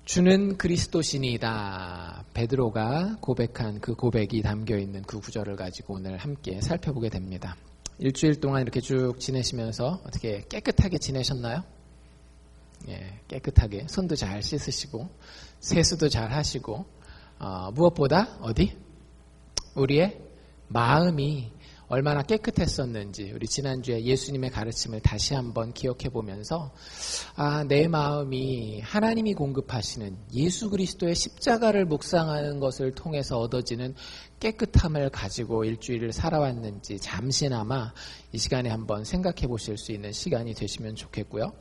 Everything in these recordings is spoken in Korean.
주는 그리스도시니이다. 베드로가 고백한 그 고백이 담겨있는 그 구절을 가지고 오늘 함께 살펴보게 됩니다. 일주일 동안 이렇게 쭉 지내시면서 어떻게 깨끗하게 지내셨나요? 예, 깨끗하게 손도 잘 씻으시고 세수도 잘 하시고 무엇보다 우리의 마음이 얼마나 깨끗했었는지 우리 지난주에 예수님의 가르침을 다시 한번 기억해 보면서 내 마음이 하나님이 공급하시는 예수 그리스도의 십자가를 묵상하는 것을 통해서 얻어지는 깨끗함을 가지고 일주일을 살아왔는지 잠시나마 이 시간에 한번 생각해 보실 수 있는 시간이 되시면 좋겠고요.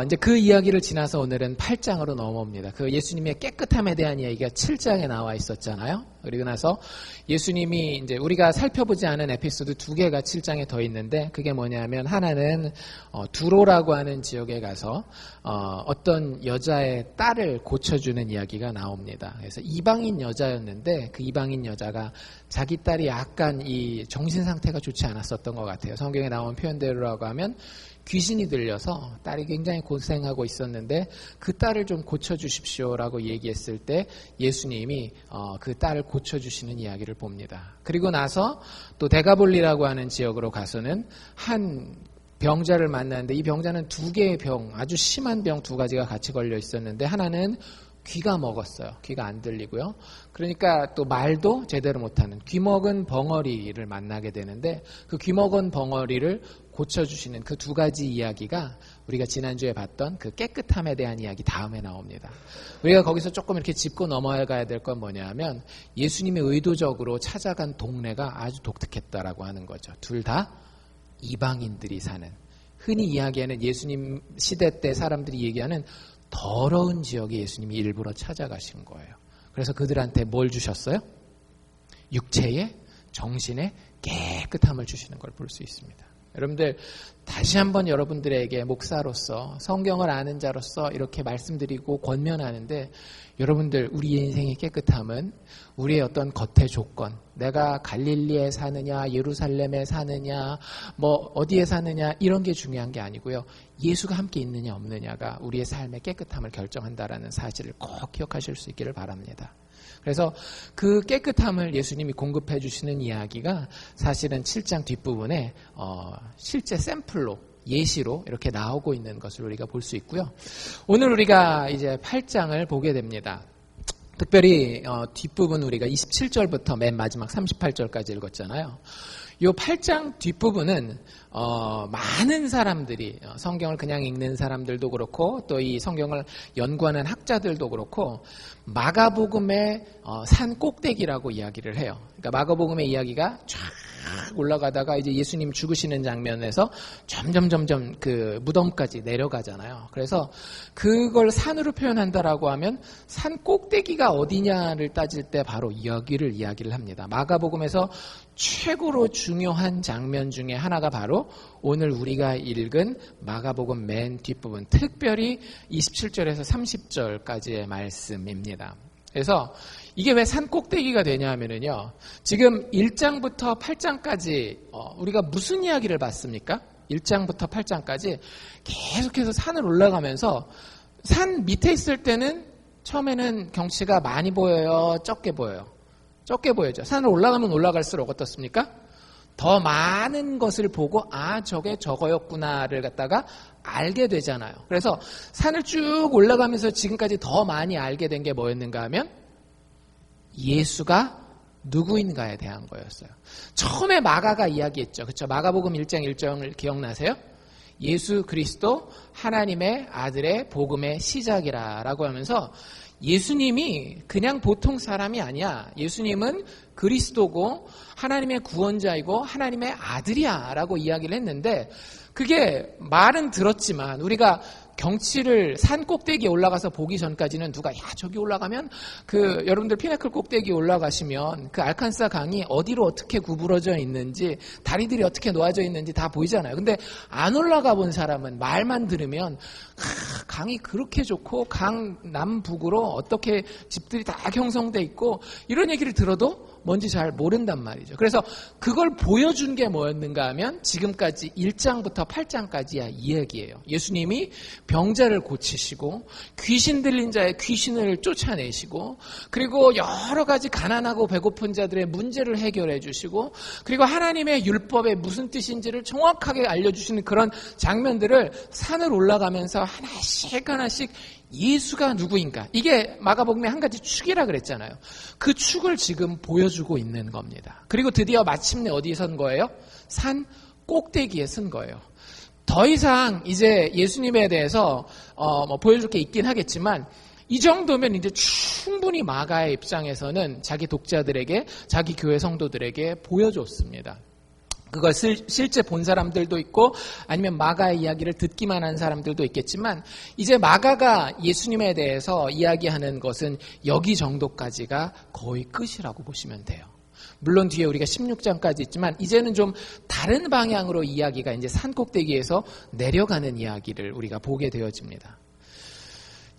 이제 그 이야기를 지나서 오늘은 8장으로 넘어옵니다. 그 예수님의 깨끗함에 대한 이야기가 7장에 나와 있었잖아요. 그리고 나서 예수님이 이제 우리가 살펴보지 않은 에피소드 2개가 7장에 더 있는데 그게 뭐냐면 하나는 두로라고 하는 지역에 가서 어떤 여자의 딸을 고쳐주는 이야기가 나옵니다. 그래서 이방인 여자였는데 그 이방인 여자가 자기 딸이 약간 이 정신 상태가 좋지 않았었던 것 같아요. 성경에 나온 표현대로라고 하면 귀신이 들려서 딸이 굉장히 고생하고 있었는데 그 딸을 좀 고쳐주십시오라고 얘기했을 때 예수님이 그 딸을 고쳐주시는 이야기를 봅니다. 그리고 나서 또 데가볼리라고 하는 지역으로 가서는 한 병자를 만났는데 이 병자는 2개의 병, 아주 심한 병 2가지가 같이 걸려 있었는데 하나는 귀가 먹었어요. 귀가 안 들리고요. 그러니까 또 말도 제대로 못하는 귀먹은 벙어리를 만나게 되는데 그 귀먹은 벙어리를 고쳐주시는 그 2가지 이야기가 우리가 지난주에 봤던 그 깨끗함에 대한 이야기 다음에 나옵니다. 우리가 거기서 조금 이렇게 짚고 넘어가야 될 건 뭐냐면 예수님이 의도적으로 찾아간 동네가 아주 독특했다라고 하는 거죠. 둘 다 이방인들이 사는, 흔히 이야기하는 예수님 시대 때 사람들이 얘기하는 더러운 지역에 예수님이 일부러 찾아가신 거예요. 그래서 그들한테 뭘 주셨어요? 육체의, 정신의 깨끗함을 주시는 걸 볼 수 있습니다. 여러분들 다시 한번 여러분들에게 목사로서 성경을 아는 자로서 이렇게 말씀드리고 권면하는데 여러분들 우리의 인생의 깨끗함은 우리의 어떤 겉의 조건, 내가 갈릴리에 사느냐 예루살렘에 사느냐 뭐 어디에 사느냐 이런 게 중요한 게 아니고요. 예수가 함께 있느냐 없느냐가 우리의 삶의 깨끗함을 결정한다라는 사실을 꼭 기억하실 수 있기를 바랍니다. 그래서 그 깨끗함을 예수님이 공급해 주시는 이야기가 사실은 7장 뒷부분에 실제 샘플로 예시로 이렇게 나오고 있는 것을 우리가 볼 수 있고요. 오늘 우리가 이제 8장을 보게 됩니다. 특별히 뒷부분 우리가 27절부터 맨 마지막 38절까지 읽었잖아요. 이 8장 뒷부분은 많은 사람들이 성경을 그냥 읽는 사람들도 그렇고 또 이 성경을 연구하는 학자들도 그렇고 마가복음의 산 꼭대기라고 이야기를 해요. 그러니까 마가복음의 이야기가 쫙 올라가다가 이제 예수님 죽으시는 장면에서 점점 그 무덤까지 내려가잖아요. 그래서 그걸 산으로 표현한다라고 하면 산 꼭대기가 어디냐를 따질 때 바로 여기를 이야기를 합니다. 마가복음에서 최고로 중요한 장면 중에 하나가 바로 오늘 우리가 읽은 마가복음 맨 뒷부분, 특별히 27절에서 30절까지의 말씀입니다. 그래서 이게 왜 산 꼭대기가 되냐면요. 지금 1장부터 8장까지 우리가 무슨 이야기를 봤습니까? 1장부터 8장까지 계속해서 산을 올라가면서 산 밑에 있을 때는 처음에는 경치가 많이 보여요? 적게 보여요? 적게 보여죠. 산을 올라가면 올라갈수록 어떻습니까? 더 많은 것을 보고 저게 저거였구나를 갖다가 알게 되잖아요. 그래서 산을 쭉 올라가면서 지금까지 더 많이 알게 된 게 뭐였는가 하면 예수가 누구인가에 대한 거였어요. 처음에 마가가 이야기했죠. 그렇죠? 마가복음 1장 1절을 기억나세요? 예수 그리스도 하나님의 아들의 복음의 시작이라고 하면서 예수님이 그냥 보통 사람이 아니야. 예수님은 그리스도고 하나님의 구원자이고 하나님의 아들이야 라고 이야기를 했는데 그게 말은 들었지만 우리가 경치를 산 꼭대기에 올라가서 보기 전까지는 누가 저기 올라가면 그 여러분들 피나클 꼭대기에 올라가시면 그 알칸사 강이 어디로 어떻게 구부러져 있는지 다리들이 어떻게 놓아져 있는지 다 보이잖아요. 근데 안 올라가 본 사람은 말만 들으면 강이 그렇게 좋고 강 남북으로 어떻게 집들이 다 형성돼 있고 이런 얘기를 들어도 뭔지 잘 모른단 말이죠. 그래서 그걸 보여준 게 뭐였는가 하면 지금까지 1장부터 8장까지야 이 얘기예요. 예수님이 병자를 고치시고 귀신 들린 자의 귀신을 쫓아내시고 그리고 여러 가지 가난하고 배고픈 자들의 문제를 해결해 주시고 그리고 하나님의 율법의 무슨 뜻인지를 정확하게 알려주시는 그런 장면들을 산을 올라가면서 하나씩 예수가 누구인가, 이게 마가복음의 한 가지 축이라 그랬잖아요. 그 축을 지금 보여주고 있는 겁니다. 그리고 드디어 마침내 어디에 선 거예요? 산 꼭대기에 선 거예요. 더 이상 이제 예수님에 대해서 보여줄 게 있긴 하겠지만 이 정도면 이제 충분히 마가의 입장에서는 자기 독자들에게, 자기 교회 성도들에게 보여줬습니다. 그걸 실제 본 사람들도 있고 아니면 마가의 이야기를 듣기만 한 사람들도 있겠지만 이제 마가가 예수님에 대해서 이야기하는 것은 여기 정도까지가 거의 끝이라고 보시면 돼요. 물론 뒤에 우리가 16장까지 있지만 이제는 좀 다른 방향으로 이야기가 이제 산꼭대기에서 내려가는 이야기를 우리가 보게 되어집니다.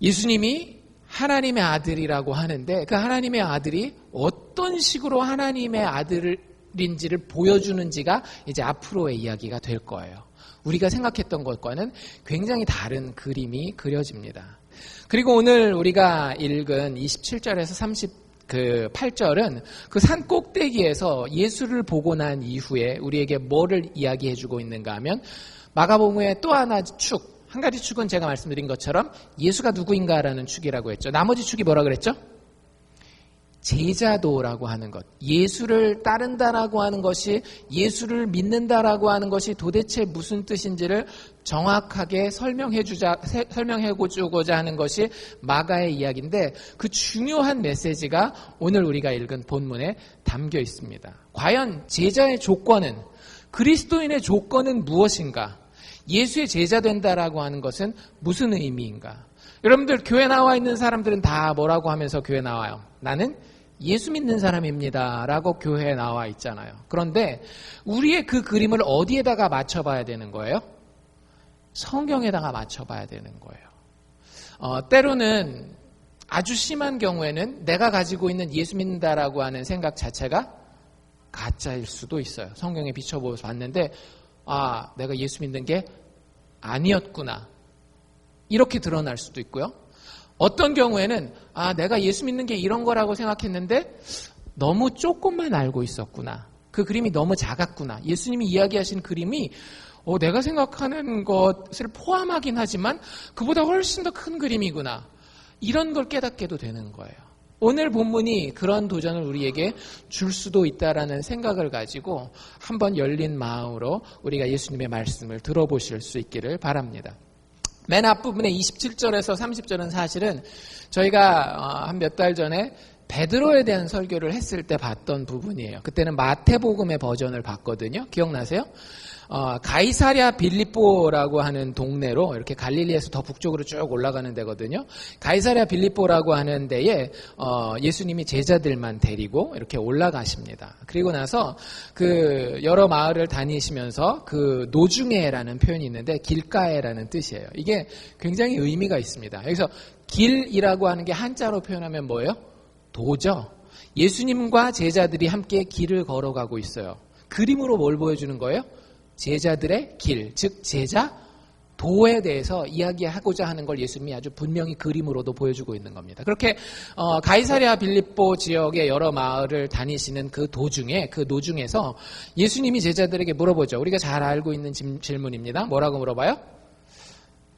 예수님이 하나님의 아들이라고 하는데 그 하나님의 아들이 어떤 식으로 하나님의 아들인지를 보여주는지가 이제 앞으로의 이야기가 될 거예요. 우리가 생각했던 것과는 굉장히 다른 그림이 그려집니다. 그리고 오늘 우리가 읽은 27절에서 38절은 그 산 꼭대기에서 예수를 보고 난 이후에 우리에게 뭐를 이야기해주고 있는가 하면 마가복음의 또 하나 축, 한 가지 축은 제가 말씀드린 것처럼 예수가 누구인가라는 축이라고 했죠. 나머지 축이 뭐라 그랬죠? 제자도라고 하는 것, 예수를 따른다라고 하는 것이, 예수를 믿는다라고 하는 것이 도대체 무슨 뜻인지를 정확하게 설명해주고자 하는 것이 마가의 이야기인데 그 중요한 메시지가 오늘 우리가 읽은 본문에 담겨 있습니다. 과연 제자의 조건은, 그리스도인의 조건은 무엇인가? 예수의 제자 된다라고 하는 것은 무슨 의미인가? 여러분들 교회 나와 있는 사람들은 다 뭐라고 하면서 교회 나와요? 나는 예수 믿는 사람입니다 라고 교회에 나와 있잖아요. 그런데 우리의 그 그림을 어디에다가 맞춰봐야 되는 거예요? 성경에다가 맞춰봐야 되는 거예요. 때로는 아주 심한 경우에는 내가 가지고 있는 예수 믿는다라고 하는 생각 자체가 가짜일 수도 있어요. 성경에 비춰보면서 봤는데 내가 예수 믿는 게 아니었구나, 이렇게 드러날 수도 있고요. 어떤 경우에는 내가 예수 믿는 게 이런 거라고 생각했는데 너무 조금만 알고 있었구나, 그 그림이 너무 작았구나, 예수님이 이야기하신 그림이 내가 생각하는 것을 포함하긴 하지만 그보다 훨씬 더 큰 그림이구나, 이런 걸 깨닫게도 되는 거예요. 오늘 본문이 그런 도전을 우리에게 줄 수도 있다라는 생각을 가지고 한번 열린 마음으로 우리가 예수님의 말씀을 들어보실 수 있기를 바랍니다. 맨 앞부분에 27절에서 30절은 사실은 저희가 한 몇 달 전에 베드로에 대한 설교를 했을 때 봤던 부분이에요. 그때는 마태복음의 버전을 봤거든요. 기억나세요? 가이사랴 빌립보라고 하는 동네로 이렇게 갈릴리에서 더 북쪽으로 쭉 올라가는 데거든요. 가이사랴 빌립보라고 하는 데에 예수님이 제자들만 데리고 이렇게 올라가십니다. 그리고 나서 그 여러 마을을 다니시면서 그 노중에라는 표현이 있는데 길가에라는 뜻이에요. 이게 굉장히 의미가 있습니다. 여기서 길이라고 하는 게 한자로 표현하면 뭐예요? 도죠. 예수님과 제자들이 함께 길을 걸어가고 있어요. 그림으로 뭘 보여주는 거예요? 제자들의 길, 즉 제자 도에 대해서 이야기하고자 하는 걸 예수님이 아주 분명히 그림으로도 보여주고 있는 겁니다. 그렇게 가이사랴 빌립보 지역의 여러 마을을 다니시는 그 도중에, 그 노중에서 예수님이 제자들에게 물어보죠. 우리가 잘 알고 있는 질문입니다. 뭐라고 물어봐요?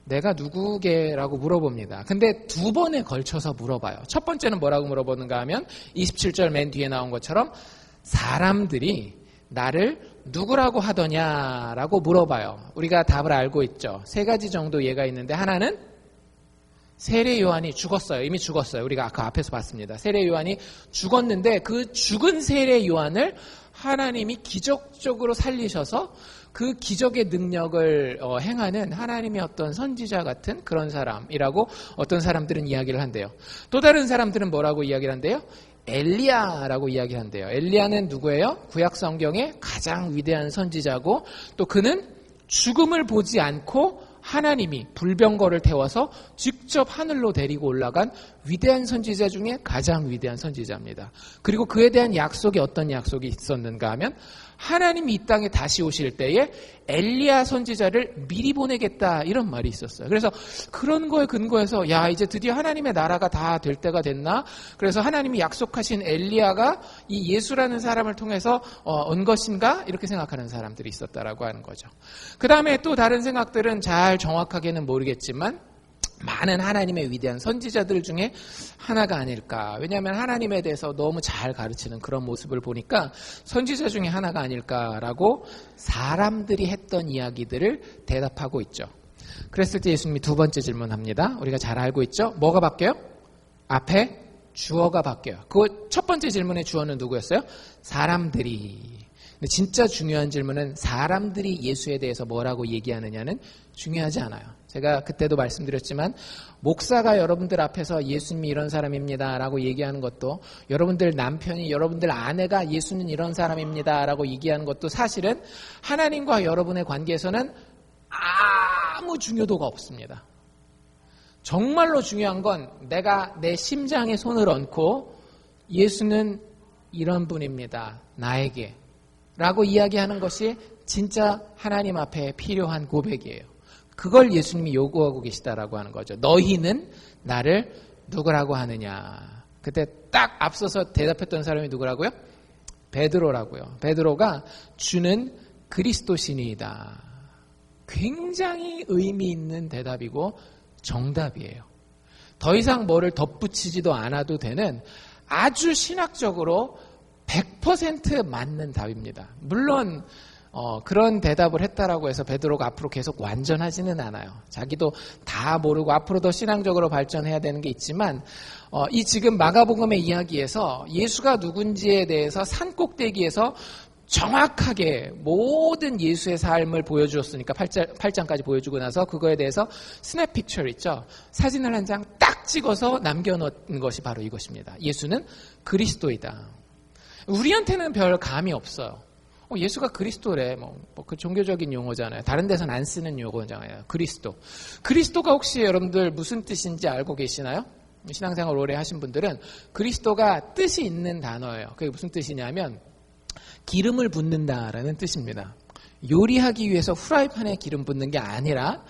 내가 누구게라고 물어봅니다. 근데 두 번에 걸쳐서 물어봐요. 첫 번째는 뭐라고 물어보는가 하면 27절 맨 뒤에 나온 것처럼 사람들이 나를 누구라고 하더냐라고 물어봐요. 우리가 답을 알고 있죠. 세 가지 정도 예가 있는데 하나는 세례 요한이 죽었어요. 이미 죽었어요. 우리가 아까 앞에서 봤습니다. 세례 요한이 죽었는데 그 죽은 세례 요한을 하나님이 기적적으로 살리셔서 그 기적의 능력을 행하는 하나님의 어떤 선지자 같은 그런 사람이라고 어떤 사람들은 이야기를 한대요. 또 다른 사람들은 뭐라고 이야기를 한대요? 엘리야라고 이야기한대요. 엘리야는 누구예요? 구약 성경의 가장 위대한 선지자고 또 그는 죽음을 보지 않고 하나님이 불병거를 태워서 직접 하늘로 데리고 올라간 위대한 선지자 중에 가장 위대한 선지자입니다. 그리고 그에 대한 약속이 어떤 약속이 있었는가 하면 하나님이 이 땅에 다시 오실 때에 엘리야 선지자를 미리 보내겠다 이런 말이 있었어요. 그래서 그런 거에 근거해서 야 이제 드디어 하나님의 나라가 다 될 때가 됐나? 그래서 하나님이 약속하신 엘리야가 이 예수라는 사람을 통해서 온 것인가? 이렇게 생각하는 사람들이 있었다라고 하는 거죠. 그 다음에 또 다른 생각들은 잘 정확하게는 모르겠지만 많은 하나님의 위대한 선지자들 중에 하나가 아닐까. 왜냐하면 하나님에 대해서 너무 잘 가르치는 그런 모습을 보니까 선지자 중에 하나가 아닐까라고 사람들이 했던 이야기들을 대답하고 있죠. 그랬을 때 예수님이 두 번째 질문합니다. 우리가 잘 알고 있죠? 뭐가 바뀌어요? 앞에 주어가 바뀌어요. 그 첫 번째 질문의 주어는 누구였어요? 사람들이. 근데 진짜 중요한 질문은 사람들이 예수에 대해서 뭐라고 얘기하느냐는 중요하지 않아요. 제가 그때도 말씀드렸지만 목사가 여러분들 앞에서 예수님이 이런 사람입니다 라고 얘기하는 것도 여러분들 남편이 여러분들 아내가 예수는 이런 사람입니다 라고 얘기하는 것도 사실은 하나님과 여러분의 관계에서는 아무 중요도가 없습니다. 정말로 중요한 건 내가 내 심장에 손을 얹고 예수는 이런 분입니다. 나에게 라고 이야기하는 것이 진짜 하나님 앞에 필요한 고백이에요. 그걸 예수님이 요구하고 계시다라고 하는 거죠. 너희는 나를 누구라고 하느냐. 그때 딱 앞서서 대답했던 사람이 누구라고요? 베드로라고요. 베드로가 주는 그리스도시니이다. 굉장히 의미 있는 대답이고 정답이에요. 더 이상 뭐를 덧붙이지도 않아도 되는 아주 신학적으로 100% 맞는 답입니다. 물론 그런 대답을 했다라고 해서 베드로가 앞으로 계속 완전하지는 않아요. 자기도 다 모르고 앞으로 더 신앙적으로 발전해야 되는 게 있지만 이 지금 마가복음의 이야기에서 예수가 누군지에 대해서 산꼭대기에서 정확하게 모든 예수의 삶을 보여주었으니까 8장까지 보여주고 나서 그거에 대해서 스냅 픽처 있죠. 사진을 한 장 딱 찍어서 남겨놓은 것이 바로 이것입니다. 예수는 그리스도이다. 우리한테는 별 감이 없어요. 예수가 그리스도래. 그 종교적인 용어잖아요. 다른 데서는 안 쓰는 용어잖아요. 그리스도. 그리스도가 혹시 여러분들 무슨 뜻인지 알고 계시나요? 신앙생활 오래 하신 분들은 그리스도가 뜻이 있는 단어예요. 그게 무슨 뜻이냐면 기름을 붓는다라는 뜻입니다. 요리하기 위해서 후라이팬에 기름 붓는 게 아니라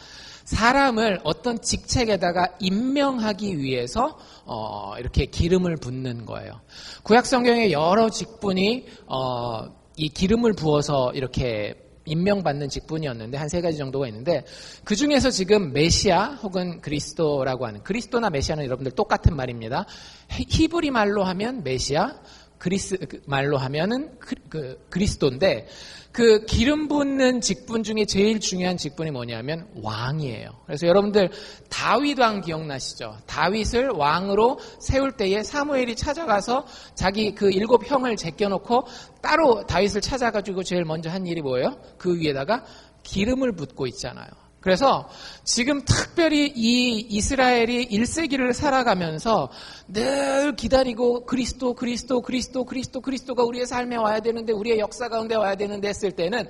사람을 어떤 직책에다가 임명하기 위해서 이렇게 기름을 붓는 거예요. 구약 성경에 여러 직분이 이 기름을 부어서 이렇게 임명받는 직분이었는데 한 3가지 정도가 있는데 그 중에서 지금 메시아 혹은 그리스도라고 하는 그리스도나 메시아는 여러분들 똑같은 말입니다. 히브리 말로 하면 메시아, 그리스 말로 하면은 그리스도인데 그 기름 붓는 직분 중에 제일 중요한 직분이 뭐냐면 왕이에요. 그래서 여러분들 다윗 왕 기억나시죠? 다윗을 왕으로 세울 때에 사무엘이 찾아가서 자기 그 7형을 제껴놓고 따로 다윗을 찾아가지고 제일 먼저 한 일이 뭐예요? 그 위에다가 기름을 붓고 있잖아요. 그래서 지금 특별히 이 이스라엘이 1세기를 살아가면서 늘 기다리고 그리스도가 우리의 삶에 와야 되는데 우리의 역사 가운데 와야 되는데 했을 때는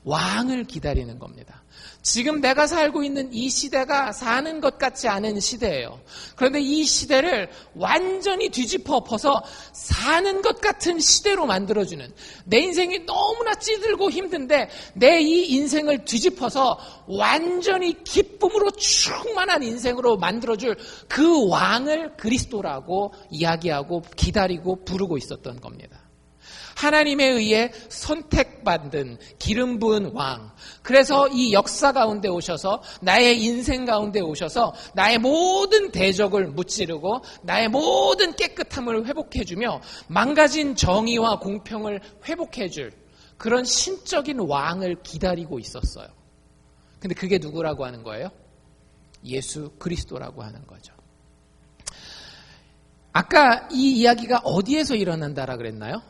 왕을 기다리는 겁니다. 지금 내가 살고 있는 이 시대가 사는 것 같지 않은 시대예요. 그런데 이 시대를 완전히 뒤집어 엎어서 사는 것 같은 시대로 만들어주는 내 인생이 너무나 찌들고 힘든데 내 이 인생을 뒤집어서 완전히 기쁨으로 충만한 인생으로 만들어줄 그 왕을 그리스도라고 이야기하고 기다리고 부르고 있었던 겁니다. 하나님에 의해 선택받은 기름 부은 왕. 그래서 이 역사 가운데 오셔서 나의 인생 가운데 오셔서 나의 모든 대적을 무찌르고 나의 모든 깨끗함을 회복해주며 망가진 정의와 공평을 회복해줄 그런 신적인 왕을 기다리고 있었어요. 근데 그게 누구라고 하는 거예요? 예수 그리스도라고 하는 거죠. 아까 이 이야기가 어디에서 일어난다라 그랬나요?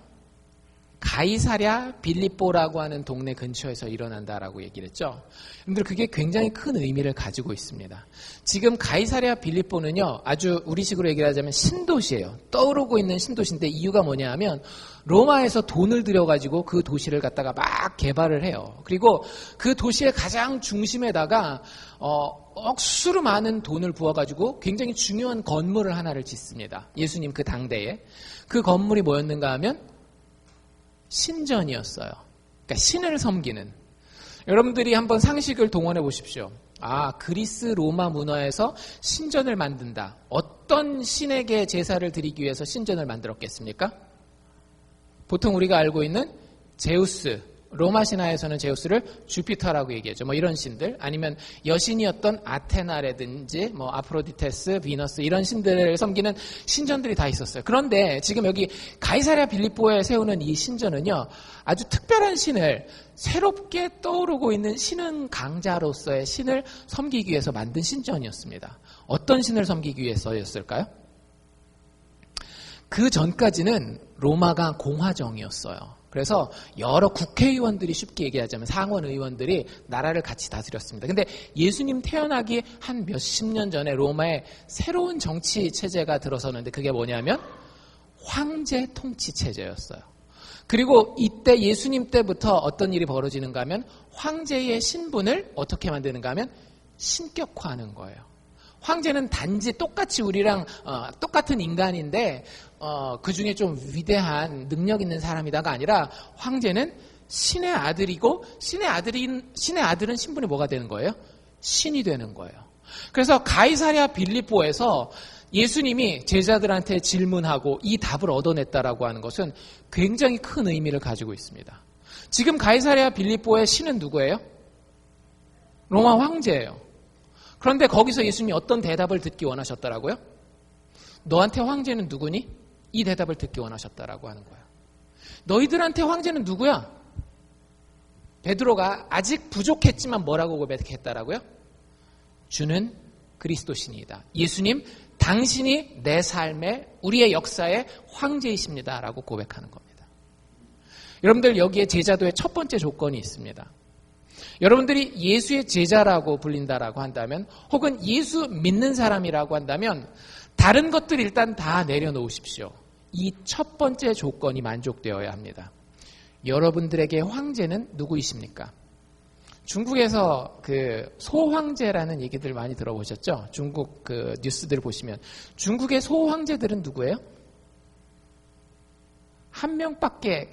가이사랴 빌립보라고 하는 동네 근처에서 일어난다라고 얘기를 했죠. 여러분들 그게 굉장히 큰 의미를 가지고 있습니다. 지금 가이사랴 빌립보는요, 아주 우리식으로 얘기를 하자면 신도시예요. 떠오르고 있는 신도시인데 이유가 뭐냐 하면 로마에서 돈을 들여가지고 그 도시를 갖다가 막 개발을 해요. 그리고 그 도시의 가장 중심에다가 억수로 많은 돈을 부어가지고 굉장히 중요한 건물을 하나를 짓습니다. 예수님 그 당대에. 그 건물이 뭐였는가 하면 신전이었어요. 그러니까 신을 섬기는. 여러분들이 한번 상식을 동원해 보십시오. 그리스 로마 문화에서 신전을 만든다. 어떤 신에게 제사를 드리기 위해서 신전을 만들었겠습니까? 보통 우리가 알고 있는 제우스, 로마 신화에서는 제우스를 주피터라고 얘기하죠. 뭐 이런 신들, 아니면 여신이었던 아테나라든지 뭐 아프로디테스, 비너스 이런 신들을 섬기는 신전들이 다 있었어요. 그런데 지금 여기 가이사랴 빌립보에 세우는 이 신전은요, 아주 특별한 신을, 새롭게 떠오르고 있는 신은 강자로서의 신을 섬기기 위해서 만든 신전이었습니다. 어떤 신을 섬기기 위해서였을까요? 그 전까지는 로마가 공화정이었어요. 그래서 여러 국회의원들이, 쉽게 얘기하자면 상원 의원들이 나라를 같이 다스렸습니다. 근데 예수님 태어나기 한 몇십 년 전에 로마에 새로운 정치 체제가 들어서는데 그게 뭐냐면 황제 통치 체제였어요. 그리고 이때 예수님 때부터 어떤 일이 벌어지는가 하면 황제의 신분을 어떻게 만드는가 하면 신격화하는 거예요. 황제는 단지 똑같이 우리랑 똑같은 인간인데 그 중에 좀 위대한 능력 있는 사람이다가 아니라 황제는 신의 아들이고 신의 아들은 신분이 뭐가 되는 거예요? 신이 되는 거예요. 그래서 가이사랴 빌립보에서 예수님이 제자들한테 질문하고 이 답을 얻어냈다라고 하는 것은 굉장히 큰 의미를 가지고 있습니다. 지금 가이사랴 빌립보의 신은 누구예요? 로마 황제예요. 그런데 거기서 예수님이 어떤 대답을 듣기 원하셨더라고요? 너한테 황제는 누구니? 이 대답을 듣기 원하셨다라고 하는 거예요. 너희들한테 황제는 누구야? 베드로가 아직 부족했지만 뭐라고 고백했다라고요? 주는 그리스도신이다. 예수님, 당신이 내 삶의, 우리의 역사의 황제이십니다. 라고 고백하는 겁니다. 여러분들 여기에 제자도의 첫 번째 조건이 있습니다. 여러분들이 예수의 제자라고 불린다라고 한다면, 혹은 예수 믿는 사람이라고 한다면 다른 것들 일단 다 내려놓으십시오. 이 첫 번째 조건이 만족되어야 합니다. 여러분들에게 황제는 누구이십니까? 중국에서 그 소황제라는 얘기들 많이 들어보셨죠? 중국 그 뉴스들 보시면 중국의 소황제들은 누구예요? 한 명밖에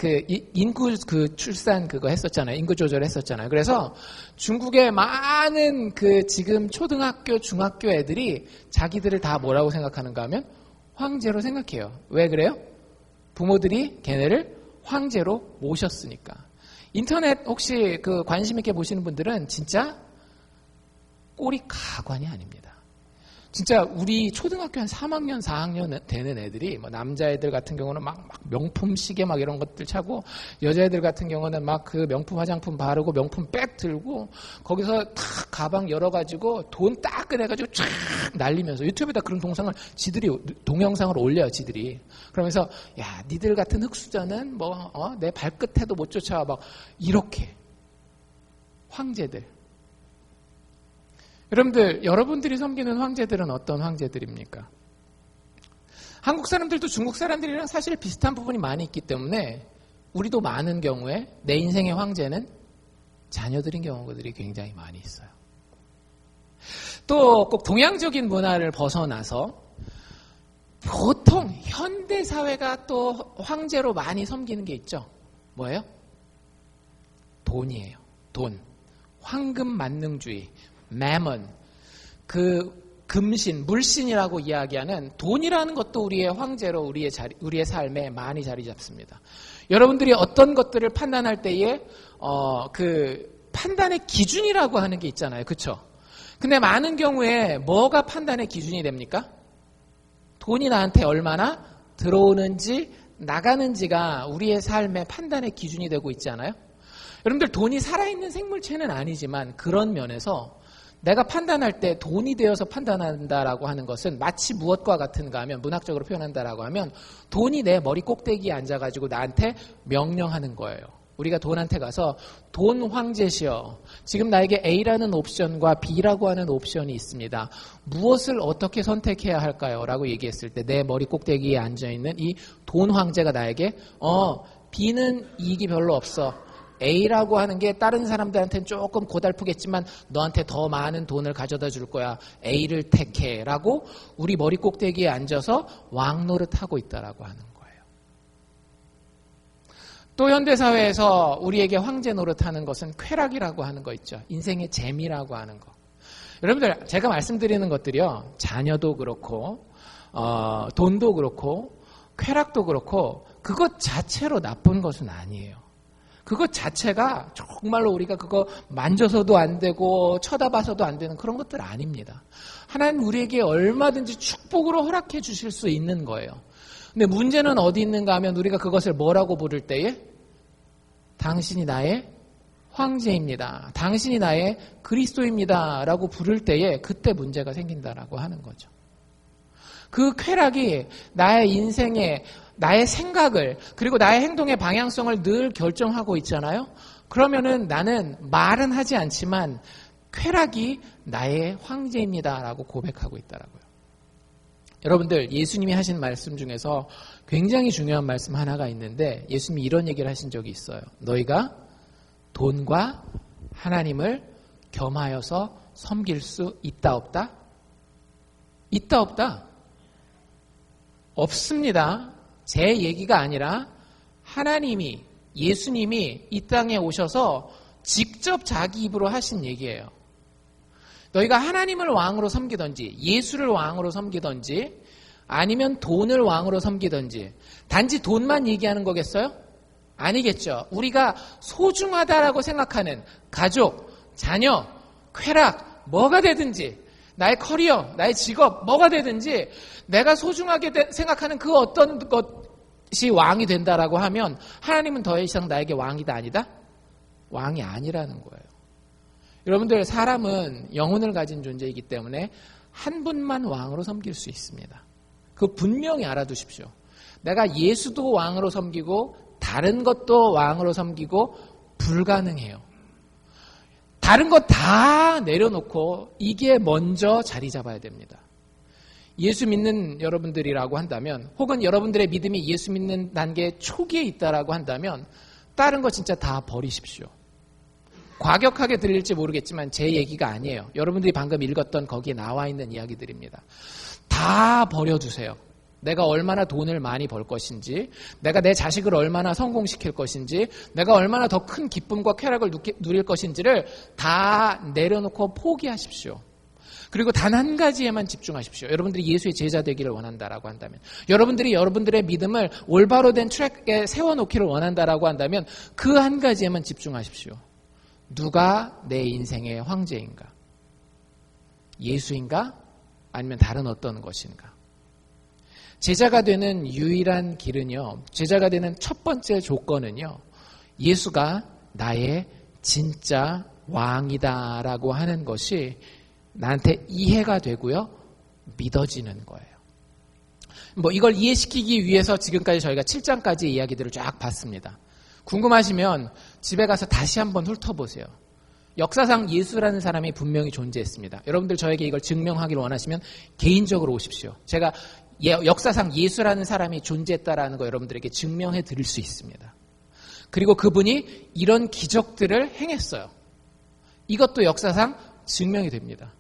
인구 출산 그거 했었잖아요. 인구 조절 했었잖아요. 그래서 중국의 많은 지금 초등학교, 중학교 애들이 자기들을 다 뭐라고 생각하는가 하면 황제로 생각해요. 왜 그래요? 부모들이 걔네를 황제로 모셨으니까. 인터넷 혹시 관심 있게 보시는 분들은 진짜 꼴이 가관이 아닙니다. 진짜 우리 초등학교 한 3학년, 4학년 되는 애들이 남자애들 같은 경우는 막 명품 시계 막 이런 것들 차고 여자애들 같은 경우는 막 그 명품 화장품 바르고 명품 백 들고 거기서 탁 가방 열어가지고 돈 딱 꺼내가지고 쫙 날리면서 유튜브에다 그런 동영상을 올려요, 지들이. 그러면서 야, 니들 같은 흑수저는 내 발끝에도 못 쫓아와 막 이렇게 황제들. 여러분들, 여러분들이 섬기는 황제들은 어떤 황제들입니까? 한국 사람들도 중국 사람들이랑 사실 비슷한 부분이 많이 있기 때문에 우리도 많은 경우에 내 인생의 황제는 자녀들인 경우들이 굉장히 많이 있어요. 또 꼭 동양적인 문화를 벗어나서 보통 현대 사회가 또 황제로 많이 섬기는 게 있죠. 뭐예요? 돈이에요. 돈. 황금 만능주의. 매먼, 금신, 물신이라고 이야기하는 돈이라는 것도 우리의 황제로 우리의 삶에 많이 자리 잡습니다. 여러분들이 어떤 것들을 판단할 때에 판단의 기준이라고 하는 게 있잖아요, 그렇죠? 근데 많은 경우에 뭐가 판단의 기준이 됩니까? 돈이 나한테 얼마나 들어오는지 나가는지가 우리의 삶의 판단의 기준이 되고 있지 않아요? 여러분들 돈이 살아있는 생물체는 아니지만 그런 면에서 내가 판단할 때 돈이 되어서 판단한다라고 하는 것은 마치 무엇과 같은가 하면, 문학적으로 표현한다라고 하면 돈이 내 머리 꼭대기에 앉아가지고 나한테 명령하는 거예요. 우리가 돈한테 가서 돈 황제시여, 지금 나에게 A라는 옵션과 B라고 하는 옵션이 있습니다. 무엇을 어떻게 선택해야 할까요? 라고 얘기했을 때 내 머리 꼭대기에 앉아있는 이 돈 황제가 나에게 B는 이익이 별로 없어. A라고 하는 게 다른 사람들한테는 조금 고달프겠지만 너한테 더 많은 돈을 가져다 줄 거야. A를 택해. 라고 우리 머리 꼭대기에 앉아서 왕노릇하고 있다라고 하는 거예요. 또 현대사회에서 우리에게 황제 노릇하는 것은 쾌락이라고 하는 거 있죠. 인생의 재미라고 하는 거. 여러분들, 제가 말씀드리는 것들이요, 자녀도 그렇고 돈도 그렇고 쾌락도 그렇고 그것 자체로 나쁜 것은 아니에요. 그것 자체가 정말로 우리가 그거 만져서도 안 되고 쳐다봐서도 안 되는 그런 것들 아닙니다. 하나님 우리에게 얼마든지 축복으로 허락해 주실 수 있는 거예요. 근데 문제는 어디 있는가 하면 우리가 그것을 뭐라고 부를 때에 당신이 나의 황제입니다. 당신이 나의 그리스도입니다. 라고 부를 때에 그때 문제가 생긴다라고 하는 거죠. 그 쾌락이 나의 인생에 나의 생각을 그리고 나의 행동의 방향성을 늘 결정하고 있잖아요. 그러면은 나는 말은 하지 않지만 쾌락이 나의 황제입니다. 라고 고백하고 있더라고요. 여러분들, 예수님이 하신 말씀 중에서 굉장히 중요한 말씀 하나가 있는데 예수님이 이런 얘기를 하신 적이 있어요. 너희가 돈과 하나님을 겸하여서 섬길 수 있다 없다? 있다 없다? 없습니다. 제 얘기가 아니라 하나님이, 예수님이 이 땅에 오셔서 직접 자기 입으로 하신 얘기예요. 너희가 하나님을 왕으로 섬기든지 예수를 왕으로 섬기든지 아니면 돈을 왕으로 섬기든지 단지 돈만 얘기하는 거겠어요? 아니겠죠. 우리가 소중하다라고 생각하는 가족, 자녀, 쾌락, 뭐가 되든지 나의 커리어, 나의 직업, 뭐가 되든지 내가 소중하게 생각하는 그 어떤 것이 왕이 된다라고 하면 하나님은 더 이상 나에게 왕이다 아니다? 왕이 아니라는 거예요. 여러분들, 사람은 영혼을 가진 존재이기 때문에 한 분만 왕으로 섬길 수 있습니다. 그거 분명히 알아두십시오. 내가 예수도 왕으로 섬기고 다른 것도 왕으로 섬기고 불가능해요. 다른 것 다 내려놓고 이게 먼저 자리 잡아야 됩니다. 예수 믿는 여러분들이라고 한다면 혹은 여러분들의 믿음이 예수 믿는 단계 초기에 있다라고 한다면 다른 거 진짜 다 버리십시오. 과격하게 들릴지 모르겠지만 제 얘기가 아니에요. 여러분들이 방금 읽었던 거기에 나와 있는 이야기들입니다. 다 버려두세요. 내가 얼마나 돈을 많이 벌 것인지, 내가 내 자식을 얼마나 성공시킬 것인지, 내가 얼마나 더 큰 기쁨과 쾌락을 누릴 것인지를 다 내려놓고 포기하십시오. 그리고 단 한 가지에만 집중하십시오. 여러분들이 예수의 제자 되기를 원한다라고 한다면, 여러분들이 여러분들의 믿음을 올바로 된 트랙에 세워놓기를 원한다라고 한다면 그 한 가지에만 집중하십시오. 누가 내 인생의 황제인가? 예수인가? 아니면 다른 어떤 것인가? 제자가 되는 유일한 길은요, 제자가 되는 첫 번째 조건은요, 예수가 나의 진짜 왕이다라고 하는 것이 나한테 이해가 되고요, 믿어지는 거예요. 이걸 이해시키기 위해서 지금까지 저희가 7장까지 이야기들을 쫙 봤습니다. 궁금하시면 집에 가서 다시 한번 훑어보세요. 역사상 예수라는 사람이 분명히 존재했습니다. 여러분들 저에게 이걸 증명하기를 원하시면 개인적으로 오십시오. 제가 역사상 예수라는 사람이 존재했다라는 거 여러분들에게 증명해 드릴 수 있습니다. 그리고 그분이 이런 기적들을 행했어요. 이것도 역사상 증명이 됩니다.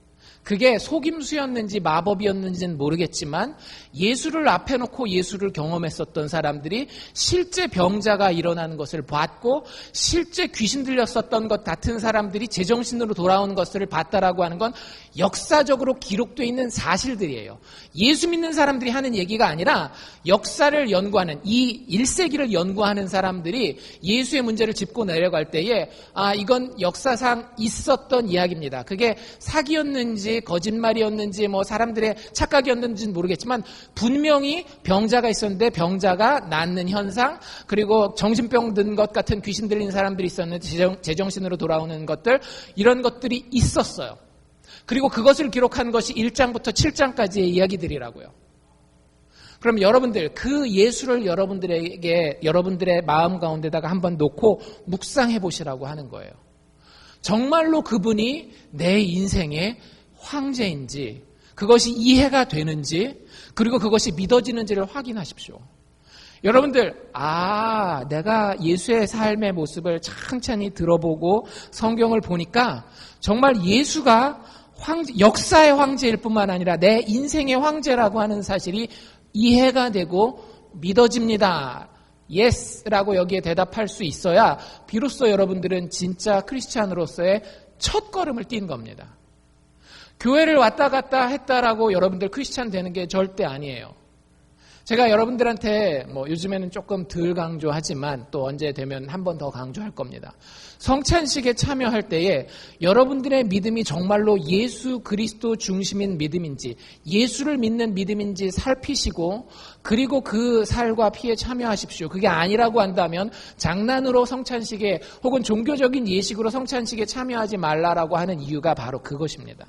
그게 속임수였는지 마법이었는지는 모르겠지만 예수를 앞에 놓고 예수를 경험했었던 사람들이 실제 병자가 일어나는 것을 봤고 실제 귀신 들렸었던 것 같은 사람들이 제정신으로 돌아오는 것을 봤다라고 하는 건 역사적으로 기록되어 있는 사실들이에요. 예수 믿는 사람들이 하는 얘기가 아니라 역사를 연구하는 이 1세기를 연구하는 사람들이 예수의 문제를 짚고 내려갈 때에 이건 역사상 있었던 이야기입니다. 그게 사기였는지 거짓말이었는지 사람들의 착각이었는지는 모르겠지만 분명히 병자가 있었는데 병자가 낫는 현상, 그리고 정신병 든 것 같은 귀신 들린 사람들이 있었는데 제정신으로 돌아오는 것들, 이런 것들이 있었어요. 그리고 그것을 기록한 것이 1장부터 7장까지의 이야기들이라고요. 그럼 여러분들 그 예수를 여러분들의 마음 가운데다가 한번 놓고 묵상해 보시라고 하는 거예요. 정말로 그분이 내 인생의 황제인지, 그것이 이해가 되는지, 그리고 그것이 믿어지는지를 확인하십시오. 여러분들, 내가 예수의 삶의 모습을 찬찬히 들어보고 성경을 보니까 정말 예수가 역사의 황제일 뿐만 아니라 내 인생의 황제라고 하는 사실이 이해가 되고 믿어집니다. 예스라고 여기에 대답할 수 있어야 비로소 여러분들은 진짜 크리스찬으로서의 첫 걸음을 뛴 겁니다. 교회를 왔다 갔다 했다라고 여러분들 크리스찬 되는 게 절대 아니에요. 제가 여러분들한테 요즘에는 조금 덜 강조하지만 또 언제 되면 한 번 더 강조할 겁니다. 성찬식에 참여할 때에 여러분들의 믿음이 정말로 예수 그리스도 중심인 믿음인지, 예수를 믿는 믿음인지 살피시고, 그리고 그 살과 피에 참여하십시오. 그게 아니라고 한다면 장난으로 성찬식에 혹은 종교적인 예식으로 성찬식에 참여하지 말라라고 하는 이유가 바로 그것입니다.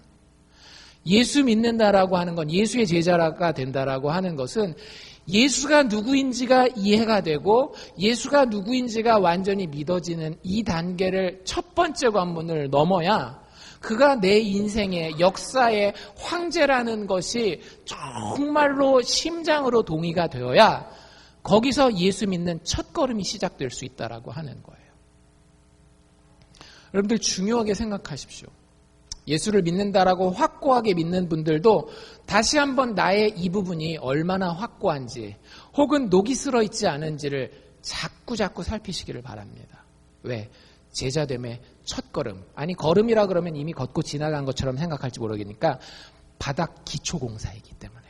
예수 믿는다라고 하는 건, 예수의 제자가 된다라고 하는 것은 예수가 누구인지가 이해가 되고 예수가 누구인지가 완전히 믿어지는 이 단계를 첫 번째 관문을 넘어야 그가 내 인생의 역사의 황제라는 것이 정말로 심장으로 동의가 되어야 거기서 예수 믿는 첫걸음이 시작될 수 있다라고 하는 거예요. 여러분들 중요하게 생각하십시오. 예수를 믿는다라고 확고하게 믿는 분들도 다시 한번 나의 이 부분이 얼마나 확고한지 혹은 녹이 슬어 있지 않은지를 자꾸 살피시기를 바랍니다. 왜? 제자됨의 첫걸음. 아니 걸음이라 그러면 이미 걷고 지나간 것처럼 생각할지 모르겠으니까 바닥 기초공사이기 때문에.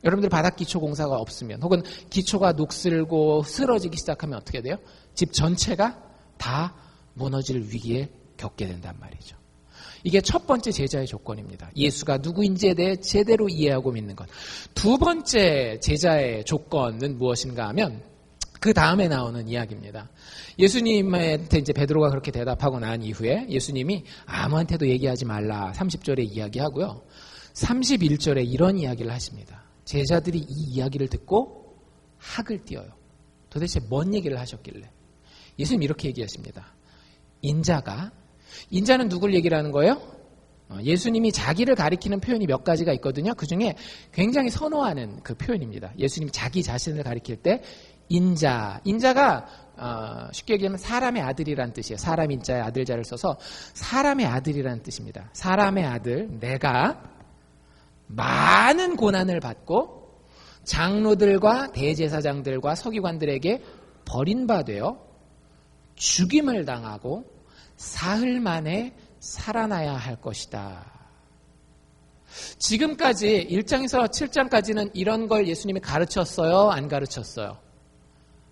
여러분들 바닥 기초공사가 없으면 혹은 기초가 녹슬고 쓰러지기 시작하면 어떻게 돼요? 집 전체가 다 무너질 위기에 겪게 된단 말이죠. 이게 첫 번째 제자의 조건입니다. 예수가 누구인지에 대해 제대로 이해하고 믿는 것. 두 번째 제자의 조건은 무엇인가 하면 그 다음에 나오는 이야기입니다. 예수님한테 이제 베드로가 그렇게 대답하고 난 이후에 예수님이 아무한테도 얘기하지 말라 30절에 이야기하고요. 31절에 이런 이야기를 하십니다. 제자들이 이 이야기를 듣고 학을 띄어요. 도대체 뭔 얘기를 하셨길래? 예수님 이렇게 얘기하십니다. 인자는 누굴 얘기를 하는 거예요? 예수님이 자기를 가리키는 표현이 몇 가지가 있거든요. 그중에 굉장히 선호하는 그 표현입니다. 예수님이 자기 자신을 가리킬 때 인자가 쉽게 얘기하면 사람의 아들이라는 뜻이에요. 사람 인자의 아들자를 써서 사람의 아들이라는 뜻입니다. 사람의 아들, 내가 많은 고난을 받고 장로들과 대제사장들과 서기관들에게 버림받아 죽임을 당하고 사흘 만에 살아나야 할 것이다. 지금까지 1장에서 7장까지는 이런 걸 예수님이 가르쳤어요? 안 가르쳤어요?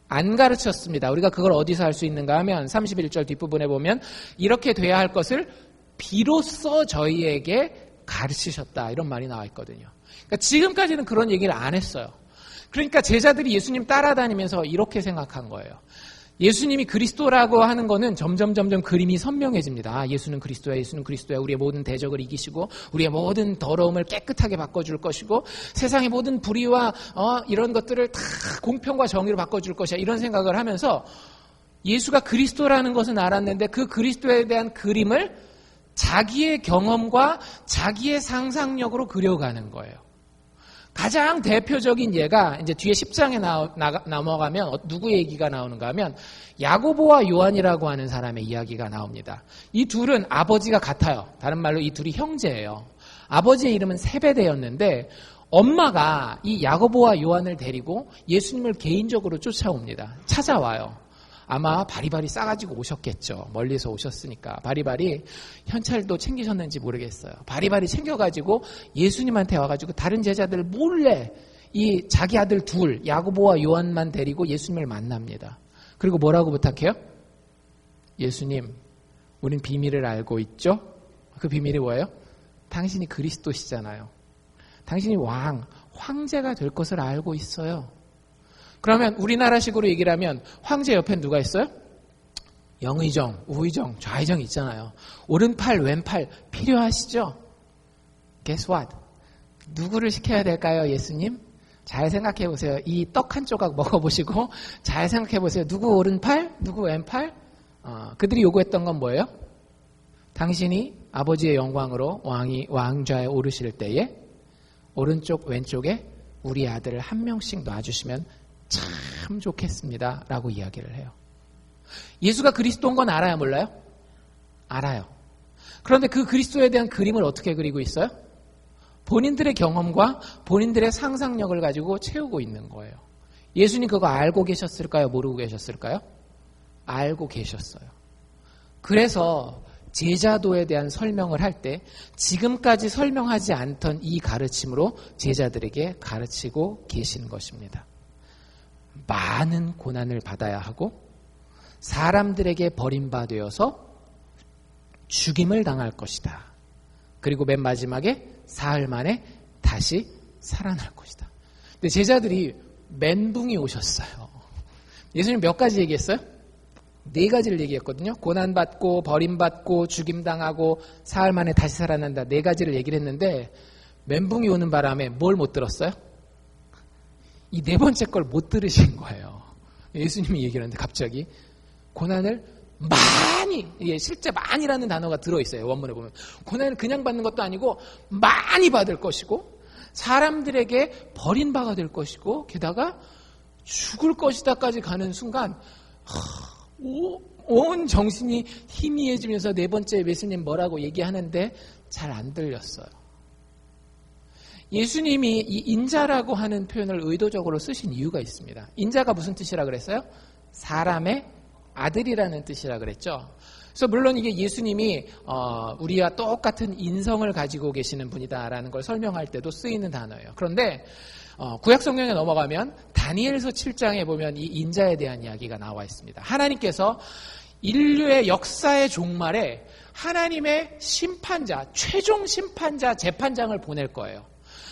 안 가르쳤습니다. 우리가 그걸 어디서 할 수 있는가 하면 31절 뒷부분에 보면 이렇게 돼야 할 것을 비로소 저희에게 가르치셨다. 이런 말이 나와 있거든요. 그러니까 지금까지는 그런 얘기를 안 했어요. 그러니까 제자들이 예수님 따라다니면서 이렇게 생각한 거예요. 예수님이 그리스도라고 하는 거는 점점 그림이 선명해집니다. 예수는 그리스도야, 예수는 그리스도야. 우리의 모든 대적을 이기시고 우리의 모든 더러움을 깨끗하게 바꿔줄 것이고 세상의 모든 불의와 이런 것들을 다 공평과 정의로 바꿔줄 것이야. 이런 생각을 하면서 예수가 그리스도라는 것은 알았는데 그 그리스도에 대한 그림을 자기의 경험과 자기의 상상력으로 그려가는 거예요. 가장 대표적인 예가 이제 뒤에 10장에 넘어가면 누구 얘기가 나오는가 하면 야고보와 요한이라고 하는 사람의 이야기가 나옵니다. 이 둘은 아버지가 같아요. 다른 말로 이 둘이 형제예요. 아버지의 이름은 세베대였는데 엄마가 이 야고보와 요한을 데리고 예수님을 개인적으로 쫓아옵니다. 찾아와요. 아마 바리바리 싸가지고 오셨겠죠. 멀리서 오셨으니까. 바리바리 현찰도 챙기셨는지 모르겠어요. 바리바리 챙겨가지고 예수님한테 와가지고 다른 제자들 몰래 이 자기 아들 둘, 야고보와 요한만 데리고 예수님을 만납니다. 그리고 뭐라고 부탁해요? 예수님, 우린 비밀을 알고 있죠? 그 비밀이 뭐예요? 당신이 그리스도시잖아요. 당신이 황제가 될 것을 알고 있어요. 그러면 우리나라식으로 얘기를 하면 황제 옆에 누가 있어요? 영의정, 우의정, 좌의정 있잖아요. 오른팔, 왼팔 필요하시죠? Guess what? 누구를 시켜야 될까요, 예수님? 잘 생각해 보세요. 이 떡 한 조각 먹어보시고 잘 생각해 보세요. 누구 오른팔? 누구 왼팔? 그들이 요구했던 건 뭐예요? 당신이 아버지의 영광으로 왕좌에 오르실 때에 오른쪽 왼쪽에 우리 아들을 한 명씩 놔주시면 참 좋겠습니다. 라고 이야기를 해요. 예수가 그리스도인 건 알아요, 몰라요? 알아요. 그런데 그 그리스도에 대한 그림을 어떻게 그리고 있어요? 본인들의 경험과 본인들의 상상력을 가지고 채우고 있는 거예요. 예수님 그거 알고 계셨을까요? 모르고 계셨을까요? 알고 계셨어요. 그래서 제자도에 대한 설명을 할 때 지금까지 설명하지 않던 이 가르침으로 제자들에게 가르치고 계신 것입니다. 많은 고난을 받아야 하고 사람들에게 버림받아서 죽임을 당할 것이다. 그리고 맨 마지막에 사흘 만에 다시 살아날 것이다. 근데 제자들이 멘붕이 오셨어요. 예수님 몇 가지 얘기했어요? 4가지를 얘기했거든요. 고난받고 버림받고 죽임당하고 사흘 만에 다시 살아난다. 4가지를 얘기를 했는데 멘붕이 오는 바람에 뭘 못 들었어요? 이 4번째 걸 못 들으신 거예요. 예수님이 얘기를 하는데 갑자기 고난을 많이, 실제 많이라는 단어가 들어있어요. 원문에 보면. 고난을 그냥 받는 것도 아니고 많이 받을 것이고 사람들에게 버림받아 될 것이고 게다가 죽을 것이다까지 가는 순간 온 정신이 희미해지면서 4번째 예수님 뭐라고 얘기하는데 잘 안 들렸어요. 예수님이 이 인자라고 하는 표현을 의도적으로 쓰신 이유가 있습니다. 인자가 무슨 뜻이라 그랬어요? 사람의 아들이라는 뜻이라 그랬죠. 그래서 물론 이게 예수님이 우리와 똑같은 인성을 가지고 계시는 분이다라는 걸 설명할 때도 쓰이는 단어예요. 그런데 구약 성경에 넘어가면 다니엘서 7장에 보면 이 인자에 대한 이야기가 나와 있습니다. 하나님께서 인류의 역사의 종말에 하나님의 심판자, 최종 심판자, 재판장을 보낼 거예요.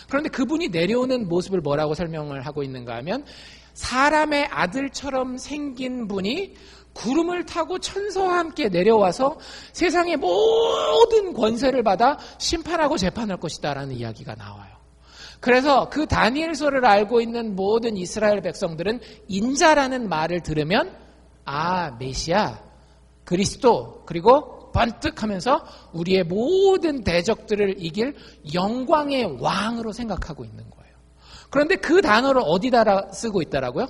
그런데 그분이 내려오는 모습을 뭐라고 설명을 하고 있는가 하면 사람의 아들처럼 생긴 분이 구름을 타고 천사와 함께 내려와서 세상의 모든 권세를 받아 심판하고 재판할 것이다 라는 이야기가 나와요. 그래서 그 다니엘서를 알고 있는 모든 이스라엘 백성들은 인자라는 말을 들으면 메시아, 그리스도, 그리고 번뜩하면서 우리의 모든 대적들을 이길 영광의 왕으로 생각하고 있는 거예요. 그런데 그 단어를 어디다 쓰고 있더라고요?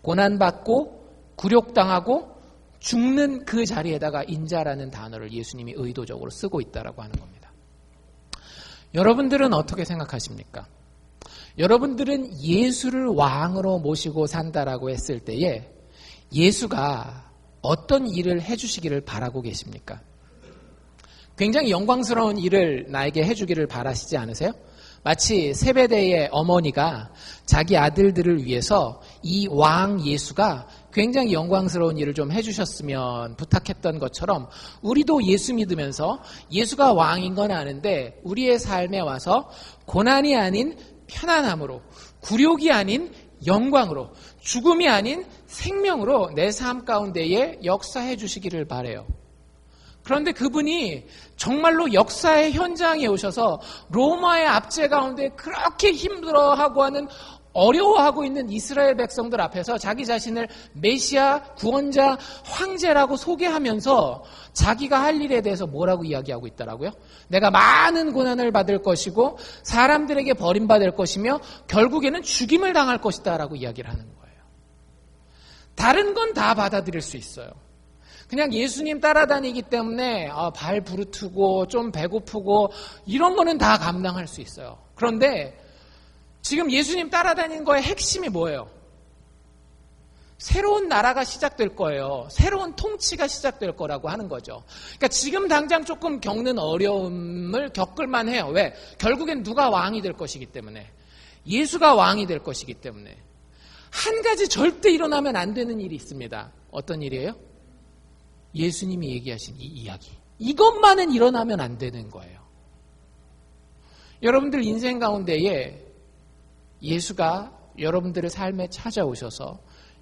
고난받고 굴욕당하고 죽는 그 자리에다가 인자라는 단어를 예수님이 의도적으로 쓰고 있다라고 하는 겁니다. 여러분들은 어떻게 생각하십니까? 여러분들은 예수를 왕으로 모시고 산다라고 했을 때에 예수가 어떤 일을 해주시기를 바라고 계십니까? 굉장히 영광스러운 일을 나에게 해주기를 바라시지 않으세요? 마치 세베대의 어머니가 자기 아들들을 위해서 이 왕 예수가 굉장히 영광스러운 일을 좀 해주셨으면 부탁했던 것처럼 우리도 예수 믿으면서 예수가 왕인 건 아는데 우리의 삶에 와서 고난이 아닌 편안함으로, 굴욕이 아닌 영광으로, 죽음이 아닌 생명으로 내 삶 가운데에 역사해 주시기를 바라요. 그런데 그분이 정말로 역사의 현장에 오셔서 로마의 압제 가운데 그렇게 힘들어하고 하는 어려워하고 있는 이스라엘 백성들 앞에서 자기 자신을 메시아, 구원자, 황제라고 소개하면서 자기가 할 일에 대해서 뭐라고 이야기하고 있더라고요? 내가 많은 고난을 받을 것이고 사람들에게 버림받을 것이며 결국에는 죽임을 당할 것이다 라고 이야기를 하는 거예요. 다른 건 다 받아들일 수 있어요. 그냥 예수님 따라다니기 때문에 발 부르트고 좀 배고프고 이런 거는 다 감당할 수 있어요. 그런데 지금 예수님 따라다니는 거의 핵심이 뭐예요? 새로운 나라가 시작될 거예요. 새로운 통치가 시작될 거라고 하는 거죠. 그러니까 지금 당장 조금 겪는 어려움을 겪을만 해요. 왜? 결국엔 누가 왕이 될 것이기 때문에. 예수가 왕이 될 것이기 때문에. 한 가지 절대 일어나면 안 되는 일이 있습니다. 어떤 일이에요? 예수님이 얘기하신 이 이야기. 이것만은 일어나면 안 되는 거예요. 여러분들 인생 가운데에 예수가 여러분들의 삶에 찾아오셔서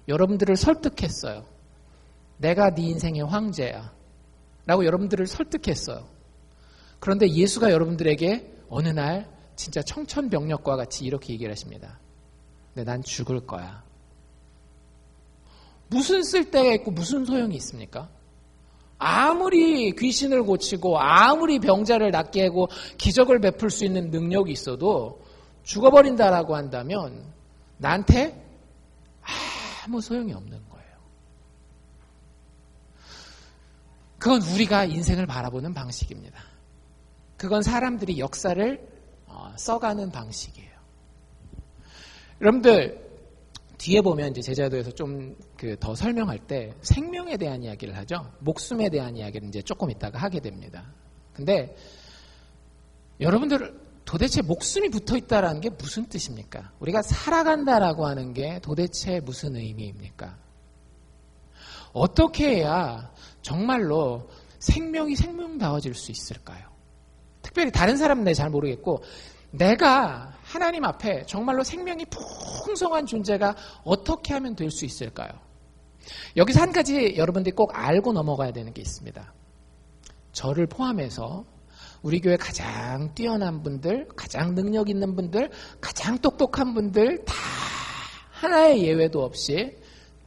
여러분들을 설득했어요. 내가 네 인생의 황제야 라고 여러분들을 설득했어요. 그런데 예수가 여러분들에게 어느 날 진짜 청천벽력과 같이 이렇게 얘기를 하십니다. 근데 난 죽을 거야. 무슨 쓸데가 있고 무슨 소용이 있습니까? 아무리 귀신을 고치고 아무리 병자를 낫게 하고 기적을 베풀 수 있는 능력이 있어도 죽어버린다라고 한다면 나한테 아무 소용이 없는 거예요. 그건 우리가 인생을 바라보는 방식입니다. 그건 사람들이 역사를 써가는 방식이에요. 여러분들 뒤에 보면 이제 제자도에서 좀 더 설명할 때 생명에 대한 이야기를 하죠. 목숨에 대한 이야기를 이제 조금 이따가 하게 됩니다. 근데 여러분들 도대체 목숨이 붙어 있다라는 게 무슨 뜻입니까? 우리가 살아간다라고 하는 게 도대체 무슨 의미입니까? 어떻게 해야 정말로 생명이 생명다워질 수 있을까요? 특별히 다른 사람은 잘 모르겠고 내가 하나님 앞에 정말로 생명이 풍성한 존재가 어떻게 하면 될 수 있을까요? 여기서 한 가지 여러분들이 꼭 알고 넘어가야 되는 게 있습니다. 저를 포함해서 우리 교회 가장 뛰어난 분들, 가장 능력 있는 분들, 가장 똑똑한 분들 다 하나의 예외도 없이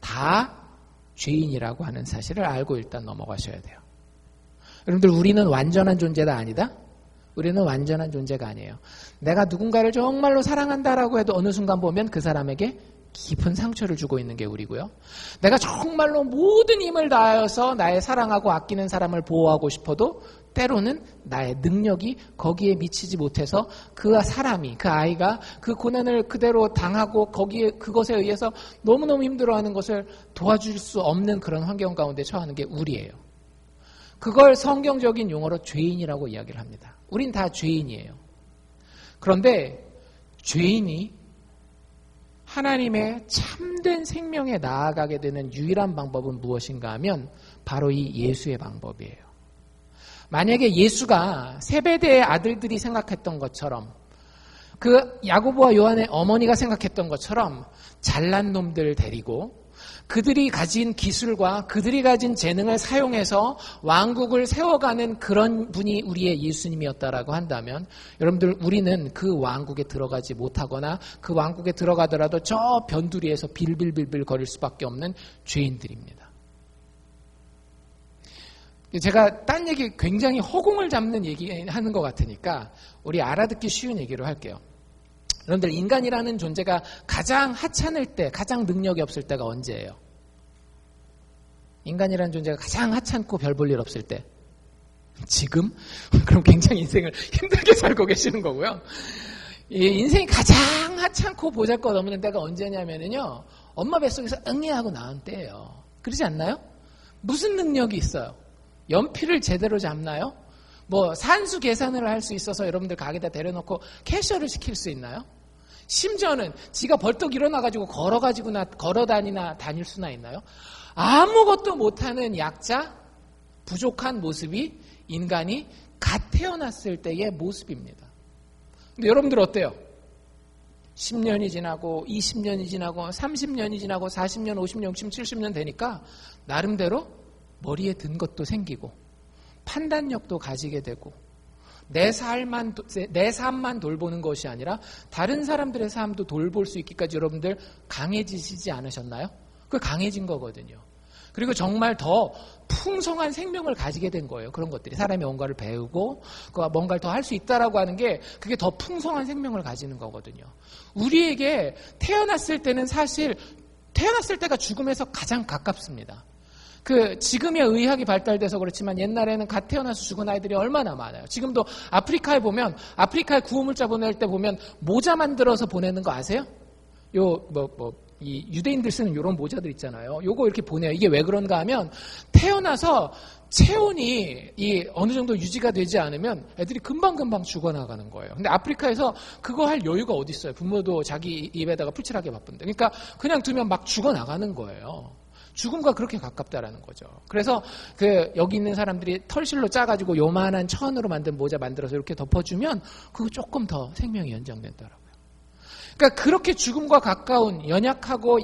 다 죄인이라고 하는 사실을 알고 일단 넘어가셔야 돼요. 여러분들 우리는 완전한 존재다 아니다? 우리는 완전한 존재가 아니에요. 내가 누군가를 정말로 사랑한다라고 해도 어느 순간 보면 그 사람에게 깊은 상처를 주고 있는 게 우리고요. 내가 정말로 모든 힘을 다하여서 나의 사랑하고 아끼는 사람을 보호하고 싶어도 때로는 나의 능력이 거기에 미치지 못해서 그 사람이, 그 아이가 그 고난을 그대로 당하고 거기에 그것에 의해서 너무너무 힘들어하는 것을 도와줄 수 없는 그런 환경 가운데 처하는 게 우리예요. 그걸 성경적인 용어로 죄인이라고 이야기를 합니다. 우린 다 죄인이에요. 그런데 죄인이 하나님의 참된 생명에 나아가게 되는 유일한 방법은 무엇인가 하면 바로 이 예수의 방법이에요. 만약에 예수가 세베대의 아들들이 생각했던 것처럼 그 야고보와 요한의 어머니가 생각했던 것처럼 잘난 놈들을 데리고 그들이 가진 기술과 그들이 가진 재능을 사용해서 왕국을 세워가는 그런 분이 우리의 예수님이었다라고 한다면 여러분들 우리는 그 왕국에 들어가지 못하거나 그 왕국에 들어가더라도 저 변두리에서 빌빌빌빌 거릴 수밖에 없는 죄인들입니다. 제가 딴 얘기 굉장히 허공을 잡는 얘기하는 것 같으니까 우리 알아듣기 쉬운 얘기로 할게요. 여러분들 인간이라는 존재가 가장 하찮을 때, 가장 능력이 없을 때가 언제예요? 인간이라는 존재가 가장 하찮고 별 볼 일 없을 때. 지금? 그럼 굉장히 인생을 힘들게 살고 계시는 거고요. 인생이 가장 하찮고 보잘것없는 때가 언제냐면요. 엄마 뱃속에서 응애하고 나온 때예요. 그러지 않나요? 무슨 능력이 있어요? 연필을 제대로 잡나요? 뭐 산수 계산을 할 수 있어서 여러분들 가게다 데려놓고 캐셔를 시킬 수 있나요? 심지어는 지가 벌떡 일어나가지고 걸어다니나 다닐 수나 있나요? 아무것도 못하는 약자, 부족한 모습이 인간이 갓 태어났을 때의 모습입니다. 근데 여러분들 어때요? 10년이 지나고 20년이 지나고 30년이 지나고 40년, 50년, 60년, 70년 되니까 나름대로 머리에 든 것도 생기고 판단력도 가지게 되고 내 삶만 돌보는 것이 아니라 다른 사람들의 삶도 돌볼 수 있기까지 여러분들 강해지시지 않으셨나요? 그 강해진 거거든요. 그리고 정말 더 풍성한 생명을 가지게 된 거예요. 그런 것들이 사람이 뭔가를 배우고 뭔가를 더 할 수 있다라고 하는 게 그게 더 풍성한 생명을 가지는 거거든요. 우리에게 태어났을 때는 사실 태어났을 때가 죽음에서 가장 가깝습니다. 지금의 의학이 발달돼서 그렇지만 옛날에는 갓 태어나서 죽은 아이들이 얼마나 많아요. 지금도 아프리카에 보면 아프리카에 구호물자 보낼 때 보면 모자 만들어서 보내는 거 아세요? 이 유대인들 쓰는 이런 모자들 있잖아요. 요거 이렇게 보내요. 이게 왜 그런가 하면 태어나서 체온이 어느 정도 유지가 되지 않으면 애들이 금방금방 죽어나가는 거예요. 근데 아프리카에서 그거 할 여유가 어디 있어요? 부모도 자기 입에다가 풀칠하기 바쁜데. 그러니까 그냥 두면 막 죽어나가는 거예요. 죽음과 그렇게 가깝다라는 거죠. 그래서 여기 있는 사람들이 털실로 짜가지고 요만한 천으로 만든 모자 만들어서 이렇게 덮어주면 그거 조금 더 생명이 연장된다라고요. 그러니까 그렇게 죽음과 가까운 연약하고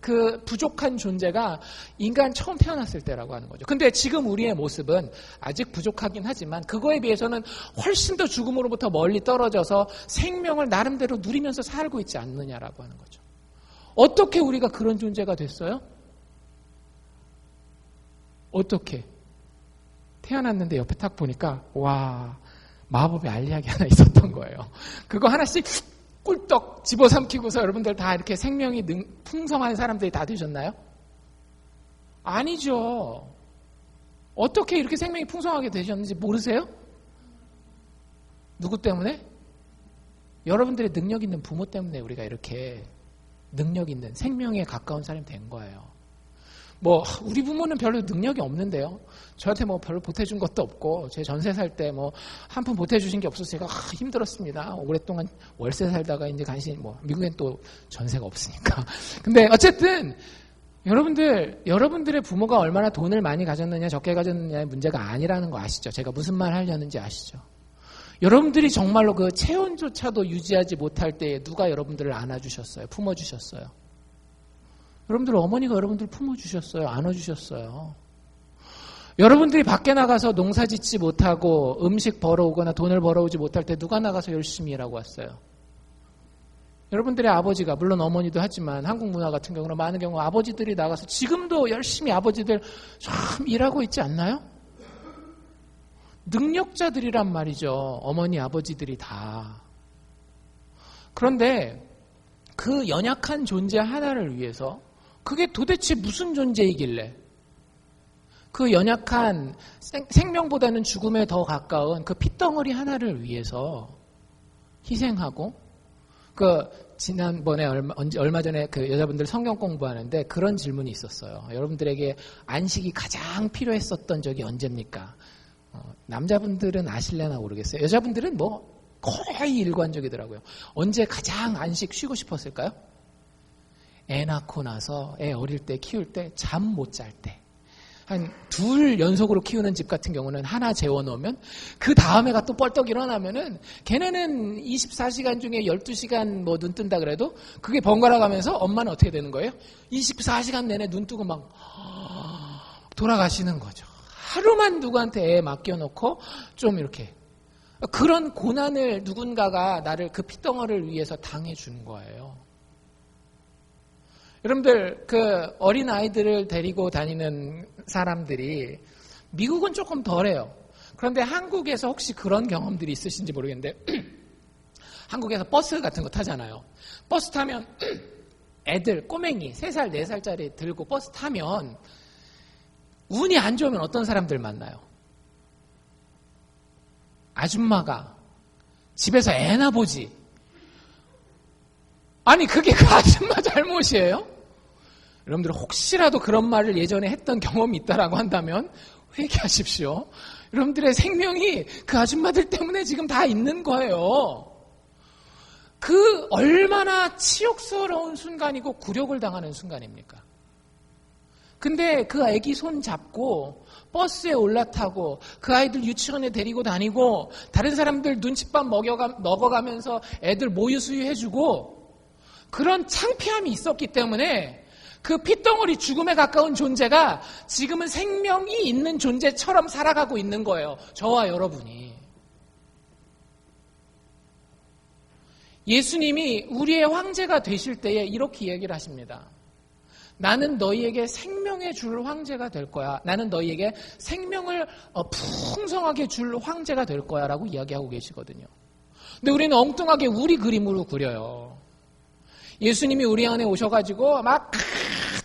그 부족한 존재가 인간 처음 태어났을 때라고 하는 거죠. 근데 지금 우리의 모습은 아직 부족하긴 하지만 그거에 비해서는 훨씬 더 죽음으로부터 멀리 떨어져서 생명을 나름대로 누리면서 살고 있지 않느냐라고 하는 거죠. 어떻게 우리가 그런 존재가 됐어요? 어떻게? 태어났는데 옆에 딱 보니까 와, 마법의 알약이 하나 있었던 거예요. 그거 하나씩 꿀떡 집어삼키고서 여러분들 다 이렇게 생명이 풍성한 사람들이 다 되셨나요? 아니죠. 어떻게 이렇게 생명이 풍성하게 되셨는지 모르세요? 누구 때문에? 여러분들의 능력 있는 부모 때문에 우리가 이렇게 능력 있는 생명에 가까운 사람이 된 거예요. 우리 부모는 별로 능력이 없는데요. 저한테 별로 보태준 것도 없고, 제 전세 살 때 한 푼 보태주신 게 없어서 제가 힘들었습니다. 오랫동안 월세 살다가 이제 간신히 미국엔 또 전세가 없으니까. 근데 어쨌든, 여러분들의 부모가 얼마나 돈을 많이 가졌느냐, 적게 가졌느냐의 문제가 아니라는 거 아시죠? 제가 무슨 말 하려는지 아시죠? 여러분들이 정말로 그 체온조차도 유지하지 못할 때에 누가 여러분들을 안아주셨어요? 품어주셨어요? 여러분들 어머니가 여러분들 품어주셨어요? 안아주셨어요? 여러분들이 밖에 나가서 농사 짓지 못하고 음식 벌어오거나 돈을 벌어오지 못할 때 누가 나가서 열심히 일하고 왔어요? 여러분들의 아버지가, 물론 어머니도 하지만 한국 문화 같은 경우는 많은 경우 아버지들이 나가서 지금도 열심히 아버지들 참 일하고 있지 않나요? 능력자들이란 말이죠. 어머니, 아버지들이 다. 그런데 그 연약한 존재 하나를 위해서 그게 도대체 무슨 존재이길래 그 연약한 생명보다는 죽음에 더 가까운 그 핏덩어리 하나를 위해서 희생하고 지난번에 얼마 전에 그 여자분들 성경 공부하는데 그런 질문이 있었어요. 여러분들에게 안식이 가장 필요했었던 적이 언제입니까? 남자분들은 아실래나 모르겠어요. 여자분들은 거의 일관적이더라고요. 언제 가장 안식 쉬고 싶었을까요? 애 낳고 나서 애 어릴 때 키울 때 잠 못 잘 때. 한 둘 연속으로 키우는 집 같은 경우는 하나 재워놓으면 그 다음 애가 또 뻘떡 일어나면은 걔네는 24시간 중에 12시간 눈 뜬다 그래도 그게 번갈아 가면서 엄마는 어떻게 되는 거예요? 24시간 내내 눈 뜨고 막 돌아가시는 거죠. 하루만 누구한테 애 맡겨놓고 좀 이렇게 그런 고난을 누군가가 나를 그 핏덩어리를 위해서 당해준 거예요. 여러분들 그 어린 아이들을 데리고 다니는 사람들이 미국은 조금 덜해요. 그런데 한국에서 혹시 그런 경험들이 있으신지 모르겠는데 한국에서 버스 같은 거 타잖아요. 버스 타면 애들 꼬맹이 3살 4살짜리 들고 버스 타면 운이 안 좋으면 어떤 사람들 만나요? 아줌마가 집에서 애나 보지. 아니 그게 그 아줌마 잘못이에요? 여러분들 혹시라도 그런 말을 예전에 했던 경험이 있다라고 한다면 회개하십시오. 여러분들의 생명이 그 아줌마들 때문에 지금 다 있는 거예요. 그 얼마나 치욕스러운 순간이고 굴욕을 당하는 순간입니까? 근데 그 아기 손 잡고 버스에 올라타고 그 아이들 유치원에 데리고 다니고 다른 사람들 눈칫밥 먹어가면서 애들 모유 수유해주고 그런 창피함이 있었기 때문에 그 핏덩어리 죽음에 가까운 존재가 지금은 생명이 있는 존재처럼 살아가고 있는 거예요. 저와 여러분이. 예수님이 우리의 황제가 되실 때에 이렇게 얘기를 하십니다. 나는 너희에게 생명의 줄 황제가 될 거야. 나는 너희에게 생명을 풍성하게 줄 황제가 될 거야 라고 이야기하고 계시거든요. 근데 우리는 엉뚱하게 우리 그림으로 그려요. 예수님이 우리 안에 오셔가지고 막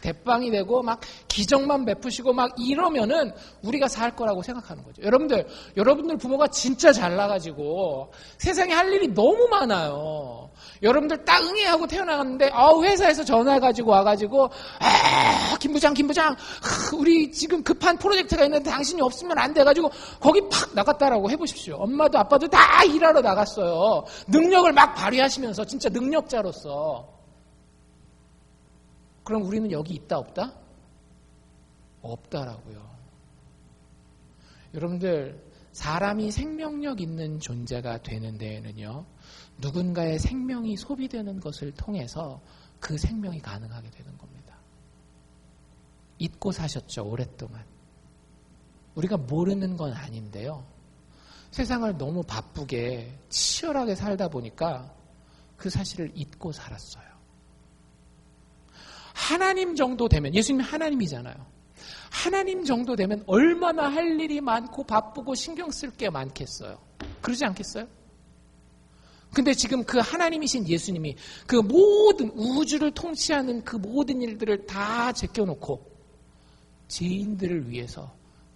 대빵이 되고 막 기적만 베푸시고 막 이러면은 우리가 살 거라고 생각하는 거죠. 여러분들 부모가 진짜 잘나가지고 세상에 할 일이 너무 많아요. 여러분들 딱 응애하고 태어나갔는데 회사에서 전화가지고 와가지고 김 부장 우리 지금 급한 프로젝트가 있는데 당신이 없으면 안 돼가지고 거기 팍 나갔다라고 해보십시오. 엄마도 아빠도 다 일하러 나갔어요. 능력을 막 발휘하시면서 진짜 능력자로서. 그럼 우리는 여기 있다 없다? 없다라고요. 여러분들 사람이 생명력 있는 존재가 되는 데에는요. 누군가의 생명이 소비되는 것을 통해서 그 생명이 가능하게 되는 겁니다. 잊고 사셨죠, 오랫동안. 우리가 모르는 건 아닌데요. 세상을 너무 바쁘게 치열하게 살다 보니까 그 사실을 잊고 살았어요. 하나님 정도 되면, 예수님이 하나님이잖아요. 하나님 정도 되면 얼마나 할 일이 많고 바쁘고 신경 쓸 게 많겠어요. 그러지 않겠어요? 근데 지금 그 하나님이신 예수님이 그 모든 우주를 통치하는 그 모든 일들을 다 제껴놓고 죄인들을 위해서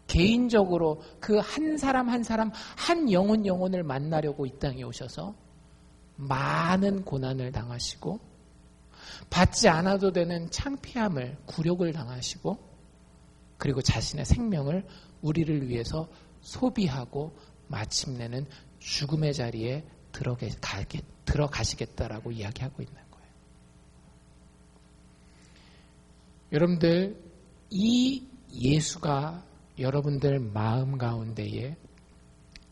개인적으로 그 한 사람 한 사람 한 영혼을 만나려고 이 땅에 오셔서 많은 고난을 당하시고 받지 않아도 되는 창피함을, 굴욕을 당하시고 그리고 자신의 생명을 우리를 위해서 소비하고 마침내는 죽음의 자리에 들어가시겠다라고 이야기하고 있는 거예요. 여러분들, 이 예수가 여러분들 마음 가운데에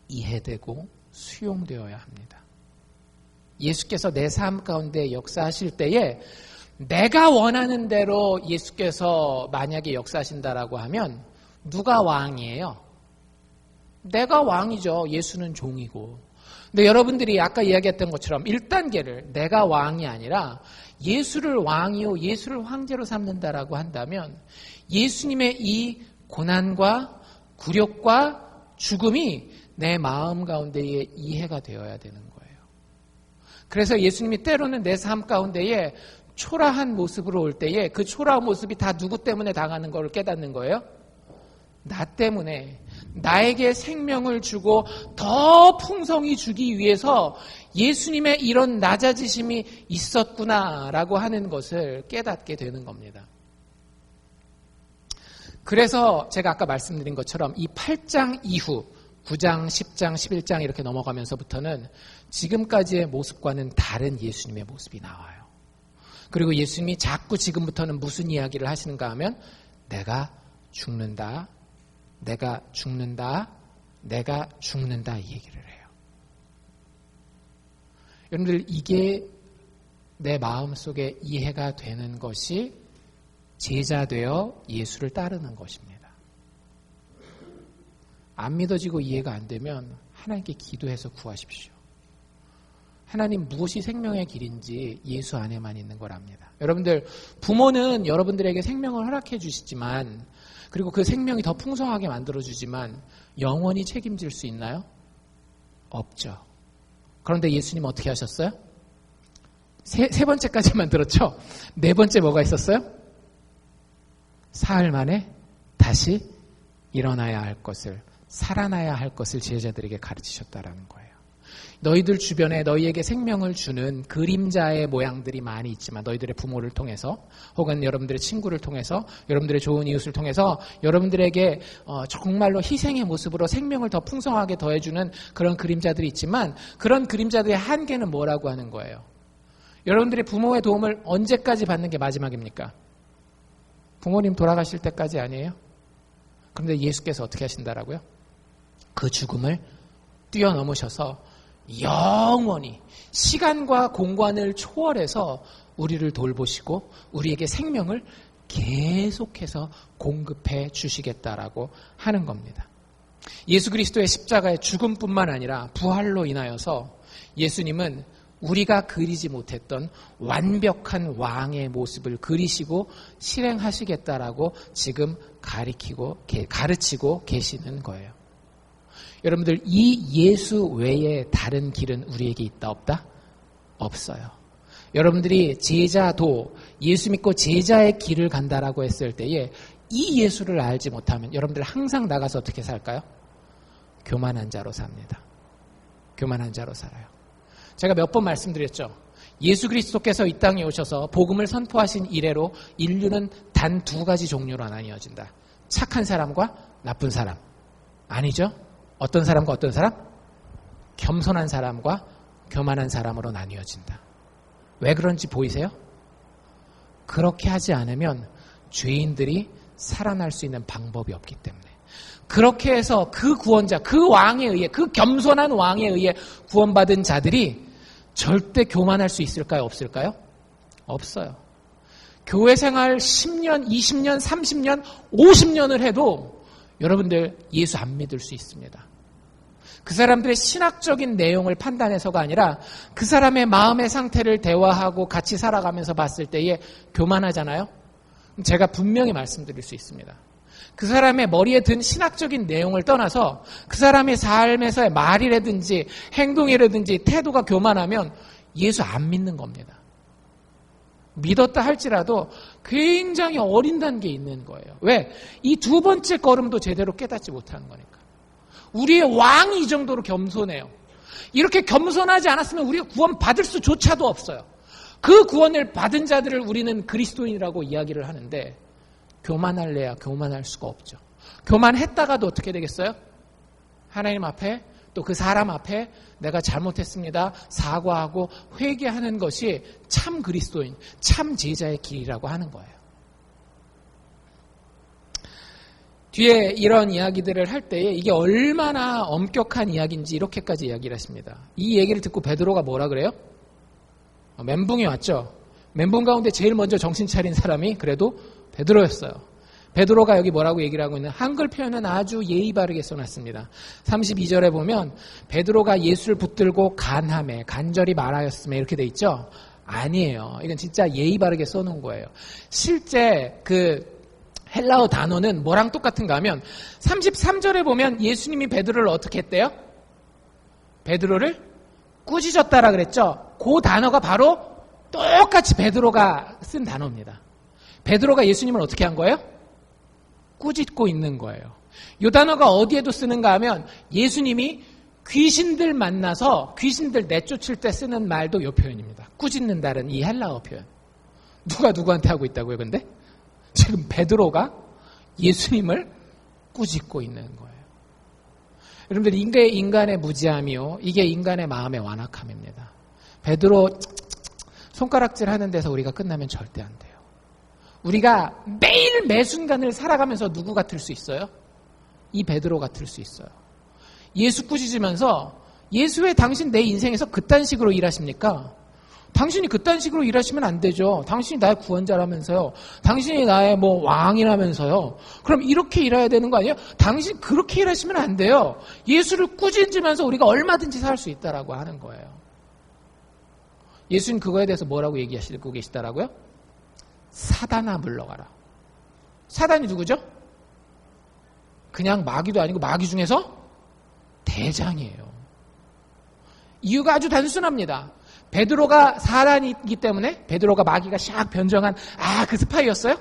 이해되고 수용되어야 합니다. 예수께서 내 삶 가운데 역사하실 때에 내가 원하는 대로 예수께서 만약에 역사하신다라고 하면 누가 왕이에요? 내가 왕이죠. 예수는 종이고. 근데 여러분들이 아까 이야기했던 것처럼 1단계를 내가 왕이 아니라 예수를 왕이요 예수를 황제로 삼는다라고 한다면 예수님의 이 고난과 굴욕과 죽음이 내 마음 가운데에 이해가 되어야 되는 거예요. 그래서 예수님이 때로는 내 삶 가운데에 초라한 모습으로 올 때에 그 초라한 모습이 다 누구 때문에 당하는 걸 깨닫는 거예요? 나 때문에. 나에게 생명을 주고 더 풍성히 주기 위해서 예수님의 이런 낮아지심이 있었구나라고 하는 것을 깨닫게 되는 겁니다. 그래서 제가 아까 말씀드린 것처럼 이 8장 이후 9장, 10장, 11장 이렇게 넘어가면서부터는 지금까지의 모습과는 다른 예수님의 모습이 나와요. 그리고 예수님이 자꾸 지금부터는 무슨 이야기를 하시는가 하면 내가 죽는다, 내가 죽는다, 내가 죽는다 이 얘기를 해요. 여러분들 이게 내 마음속에 이해가 되는 것이 제자 되어 예수를 따르는 것입니다. 안 믿어지고 이해가 안 되면 하나님께 기도해서 구하십시오. 하나님 무엇이 생명의 길인지 예수 안에만 있는 걸 압니다. 여러분들 부모는 여러분들에게 생명을 허락해 주시지만 그리고 그 생명이 더 풍성하게 만들어주지만 영원히 책임질 수 있나요? 없죠. 그런데 예수님 어떻게 하셨어요? 세 번째까지만 들었죠? 네 번째 뭐가 있었어요? 사흘 만에 다시 일어나야 할 것을, 살아나야 할 것을 제자들에게 가르치셨다라는 거예요. 너희들 주변에 너희에게 생명을 주는 그림자의 모양들이 많이 있지만 너희들의 부모를 통해서 혹은 여러분들의 친구를 통해서 여러분들의 좋은 이웃을 통해서 여러분들에게 정말로 희생의 모습으로 생명을 더 풍성하게 더해주는 그런 그림자들이 있지만 그런 그림자들의 한계는 뭐라고 하는 거예요? 여러분들의 부모의 도움을 언제까지 받는 게 마지막입니까? 부모님 돌아가실 때까지 아니에요? 그런데 예수께서 어떻게 하신다라고요? 그 죽음을 뛰어넘으셔서 영원히 시간과 공간을 초월해서 우리를 돌보시고 우리에게 생명을 계속해서 공급해 주시겠다라고 하는 겁니다. 예수 그리스도의 십자가의 죽음뿐만 아니라 부활로 인하여서 예수님은 우리가 그리지 못했던 완벽한 왕의 모습을 그리시고 실행하시겠다라고 지금 가르치고 계시는 거예요. 여러분들 이 예수 외에 다른 길은 우리에게 있다 없다? 없어요. 여러분들이 제자도 예수 믿고 제자의 길을 간다라고 했을 때에 이 예수를 알지 못하면 여러분들 항상 나가서 어떻게 살까요? 교만한 자로 삽니다. 교만한 자로 살아요. 제가 몇 번 말씀드렸죠. 예수 그리스도께서 이 땅에 오셔서 복음을 선포하신 이래로 인류는 단 두 가지 종류로 나뉘어진다. 착한 사람과 나쁜 사람. 아니죠? 어떤 사람과 어떤 사람? 겸손한 사람과 교만한 사람으로 나뉘어진다. 왜 그런지 보이세요? 그렇게 하지 않으면 죄인들이 살아날 수 있는 방법이 없기 때문에. 그렇게 해서 그 구원자, 그 왕에 의해, 그 겸손한 왕에 의해 구원받은 자들이 절대 교만할 수 있을까요? 없을까요? 없어요. 교회 생활 10년, 20년, 30년, 50년을 해도 여러분들 예수 안 믿을 수 있습니다. 그 사람들의 신학적인 내용을 판단해서가 아니라 그 사람의 마음의 상태를 대화하고 같이 살아가면서 봤을 때에 교만하잖아요. 제가 분명히 말씀드릴 수 있습니다. 그 사람의 머리에 든 신학적인 내용을 떠나서 그 사람의 삶에서의 말이라든지 행동이라든지 태도가 교만하면 예수 안 믿는 겁니다. 믿었다 할지라도 굉장히 어린 단계에 있는 거예요. 왜? 이 두 번째 걸음도 제대로 깨닫지 못하는 거니까. 우리의 왕이 이 정도로 겸손해요. 이렇게 겸손하지 않았으면 우리가 구원 받을 수조차도 없어요. 그 구원을 받은 자들을 우리는 그리스도인이라고 이야기를 하는데 교만할래야 교만할 수가 없죠. 교만했다가도 어떻게 되겠어요? 하나님 앞에 또 그 사람 앞에 내가 잘못했습니다. 사과하고 회개하는 것이 참 그리스도인, 참 제자의 길이라고 하는 거예요. 뒤에 이런 이야기들을 할 때에 이게 얼마나 엄격한 이야기인지 이렇게까지 이야기를 했습니다. 이 얘기를 듣고 베드로가 뭐라 그래요? 멘붕이 왔죠. 멘붕 가운데 제일 먼저 정신 차린 사람이 그래도 베드로였어요. 베드로가 여기 뭐라고 얘기를 하고 있는 한글 표현은 아주 예의 바르게 써놨습니다. 32절에 보면 베드로가 예수를 붙들고 간함에 간절히 말하였음에 이렇게 돼 있죠. 아니에요. 이건 진짜 예의 바르게 써놓은 거예요. 실제 그 헬라어 단어는 뭐랑 똑같은가 하면 33절에 보면 예수님이 베드로를 어떻게 했대요? 베드로를 꾸짖었다라 그랬죠. 그 단어가 바로 똑같이 베드로가 쓴 단어입니다. 베드로가 예수님을 어떻게 한 거예요? 꾸짖고 있는 거예요. 이 단어가 어디에도 쓰는가 하면 예수님이 귀신들 만나서 귀신들 내쫓을 때 쓰는 말도 이 표현입니다. 꾸짖는다는 이 헬라어 표현. 누가 누구한테 하고 있다고요, 근데? 지금 베드로가 예수님을 꾸짖고 있는 거예요. 여러분들, 이게 인간의 무지함이요. 이게 인간의 마음의 완악함입니다. 베드로 손가락질 하는 데서 우리가 끝나면 절대 안 돼요. 우리가 매일 매순간을 살아가면서 누구 같을 수 있어요? 이 베드로 같을 수 있어요. 예수 꾸짖으면서 예수 왜 당신 내 인생에서 그딴 식으로 일하십니까? 당신이 그딴 식으로 일하시면 안 되죠. 당신이 나의 구원자라면서요. 당신이 나의 왕이라면서요. 그럼 이렇게 일해야 되는 거 아니에요? 당신 그렇게 일하시면 안 돼요. 예수를 꾸짖으면서 우리가 얼마든지 살 수 있다라고 하는 거예요. 예수님 그거에 대해서 뭐라고 얘기하시고 계시다라고요? 사단아 물러가라. 사단이 누구죠? 그냥 마귀도 아니고 마귀 중에서 대장이에요. 이유가 아주 단순합니다. 베드로가 사단이기 때문에 베드로가 마귀가 샥 변정한 그 스파이였어요?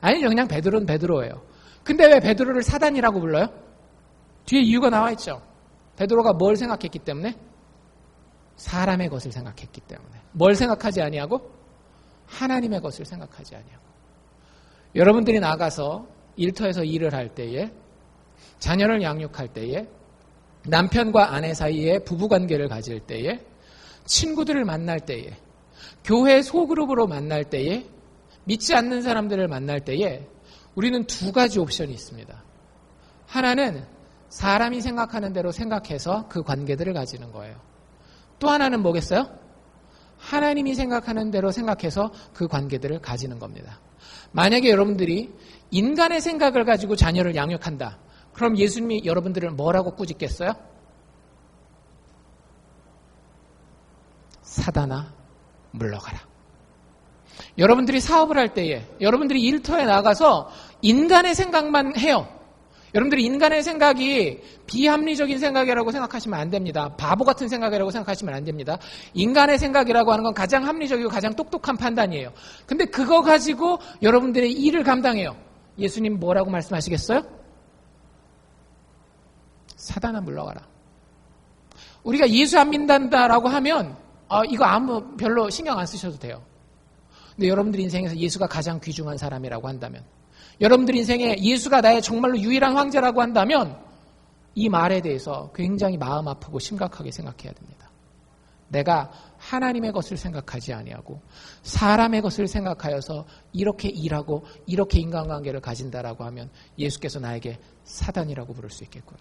아니죠. 그냥 베드로는 베드로예요. 근데 왜 베드로를 사단이라고 불러요? 뒤에 이유가 나와 있죠. 베드로가 뭘 생각했기 때문에? 사람의 것을 생각했기 때문에. 뭘 생각하지 아니하고? 하나님의 것을 생각하지 아니하고. 여러분들이 나가서 일터에서 일을 할 때에, 자녀를 양육할 때에, 남편과 아내 사이에 부부관계를 가질 때에, 친구들을 만날 때에, 교회 소그룹으로 만날 때에, 믿지 않는 사람들을 만날 때에 우리는 두 가지 옵션이 있습니다. 하나는 사람이 생각하는 대로 생각해서 그 관계들을 가지는 거예요. 또 하나는 뭐겠어요? 하나님이 생각하는 대로 생각해서 그 관계들을 가지는 겁니다. 만약에 여러분들이 인간의 생각을 가지고 자녀를 양육한다. 그럼 예수님이 여러분들을 뭐라고 꾸짖겠어요? 사단아 물러가라. 여러분들이 사업을 할 때에, 여러분들이 일터에 나가서 인간의 생각만 해요. 여러분들이 인간의 생각이 비합리적인 생각이라고 생각하시면 안 됩니다. 바보 같은 생각이라고 생각하시면 안 됩니다. 인간의 생각이라고 하는 건 가장 합리적이고 가장 똑똑한 판단이에요. 근데 그거 가지고 여러분들의 일을 감당해요. 예수님 뭐라고 말씀하시겠어요? 사단아 물러가라. 우리가 예수 안 믿는다라고 하면 이거 아무 별로 신경 안 쓰셔도 돼요. 근데 여러분들 인생에서 예수가 가장 귀중한 사람이라고 한다면, 여러분들 인생에 예수가 나의 정말로 유일한 황제라고 한다면 이 말에 대해서 굉장히 마음 아프고 심각하게 생각해야 됩니다. 내가 하나님의 것을 생각하지 아니하고 사람의 것을 생각하여서 이렇게 일하고 이렇게 인간관계를 가진다라고 하면 예수께서 나에게 사단이라고 부를 수 있겠구나.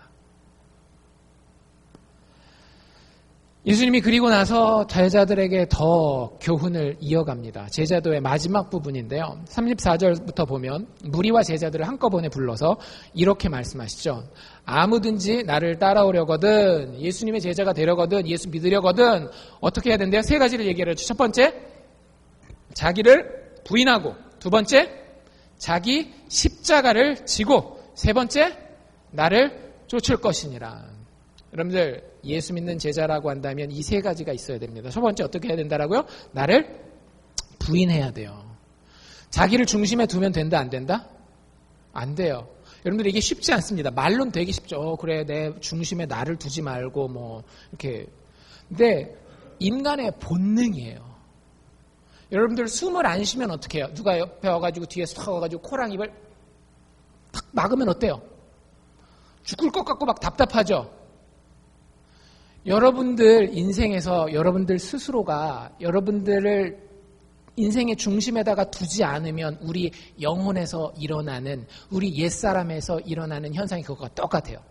예수님이 그리고 나서 제자들에게 더 교훈을 이어갑니다. 제자도의 마지막 부분인데요. 34절부터 보면 무리와 제자들을 한꺼번에 불러서 이렇게 말씀하시죠. 아무든지 나를 따라오려거든, 예수님의 제자가 되려거든, 예수 믿으려거든 어떻게 해야 된대요? 세 가지를 얘기를 하죠. 첫 번째, 자기를 부인하고, 두 번째, 자기 십자가를 지고, 세 번째, 나를 쫓을 것이니라. 여러분들 예수 믿는 제자라고 한다면 이 세 가지가 있어야 됩니다. 첫 번째 어떻게 해야 된다라고요? 나를 부인해야 돼요. 자기를 중심에 두면 된다 안 된다? 안 돼요. 여러분들 이게 쉽지 않습니다. 말로는 되게 쉽죠. 그래 내 중심에 나를 두지 말고 뭐 이렇게. 근데 인간의 본능이에요. 여러분들 숨을 안 쉬면 어떻게 해요? 누가 옆에 와가지고 뒤에서 탁 와가지고 코랑 입을 탁 막으면 어때요? 죽을 것 같고 막 답답하죠? 여러분들 인생에서 여러분들 스스로가 여러분들을 인생의 중심에다가 두지 않으면 우리 영혼에서 일어나는, 우리 옛사람에서 일어나는 현상이 그것과 똑같아요.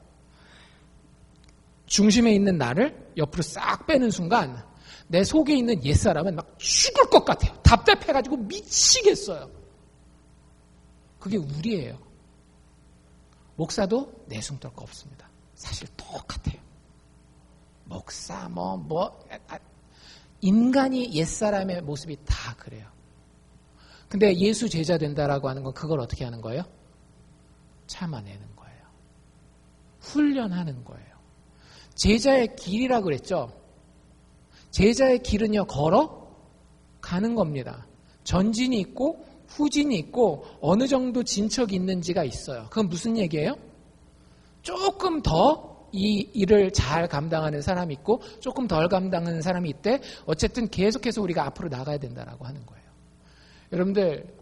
중심에 있는 나를 옆으로 싹 빼는 순간 내 속에 있는 옛사람은 막 죽을 것 같아요. 답답해가지고 미치겠어요. 그게 우리예요. 목사도 내숭 떨 거 없습니다. 사실 똑같아요. 목사 인간이 옛사람의 모습이 다 그래요. 근데 예수 제자 된다라고 하는 건 그걸 어떻게 하는 거예요? 참아내는 거예요. 훈련하는 거예요. 제자의 길이라고 그랬죠. 제자의 길은요, 걸어 가는 겁니다. 전진이 있고 후진이 있고 어느 정도 진척이 있는지가 있어요. 그건 무슨 얘기예요? 조금 더 이 일을 잘 감당하는 사람이 있고 조금 덜 감당하는 사람이 있대. 어쨌든 계속해서 우리가 앞으로 나가야 된다라고 하는 거예요.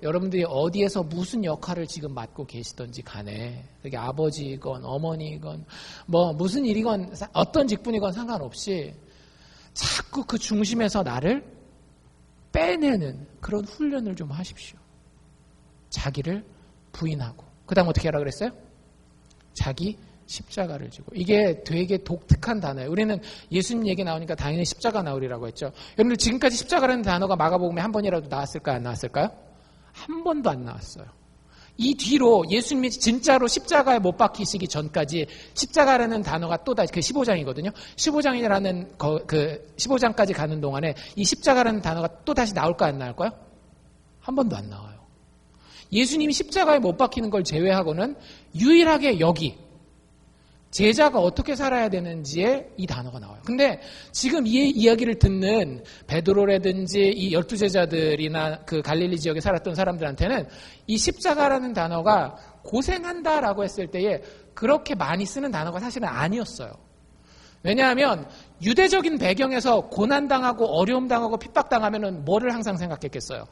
여러분들이 어디에서 무슨 역할을 지금 맡고 계시던지 간에, 그게 아버지건 어머니건 뭐 무슨 일이건 어떤 직분이건 상관없이 자꾸 그 중심에서 나를 빼내는 그런 훈련을 좀 하십시오. 자기를 부인하고, 그 다음 어떻게 하라 그랬어요? 자기 십자가를 지고. 이게 되게 독특한 단어예요. 우리는 예수님 얘기 나오니까 당연히 십자가 나오리라고 했죠. 여러분들 지금까지 십자가라는 단어가 마가복음에 한 번이라도 나왔을까요? 안 나왔을까요? 한 번도 안 나왔어요. 이 뒤로 예수님이 진짜로 십자가에 못 박히시기 전까지 십자가라는 단어가 또다시, 그 15장이거든요. 15장이라는 그 15장까지 가는 동안에 이 십자가라는 단어가 또다시 나올까요? 안 나올까요? 한 번도 안 나와요. 예수님이 십자가에 못 박히는 걸 제외하고는 유일하게 여기 제자가 어떻게 살아야 되는지에 이 단어가 나와요. 근데 지금 이 이야기를 듣는 베드로라든지 이 12제자들이나 그 갈릴리 지역에 살았던 사람들한테는 이 십자가라는 단어가 고생한다라고 했을 때에 그렇게 많이 쓰는 단어가 사실은 아니었어요. 왜냐하면 유대적인 배경에서 고난당하고 어려움당하고 핍박당하면 뭐를 항상 생각했겠어요?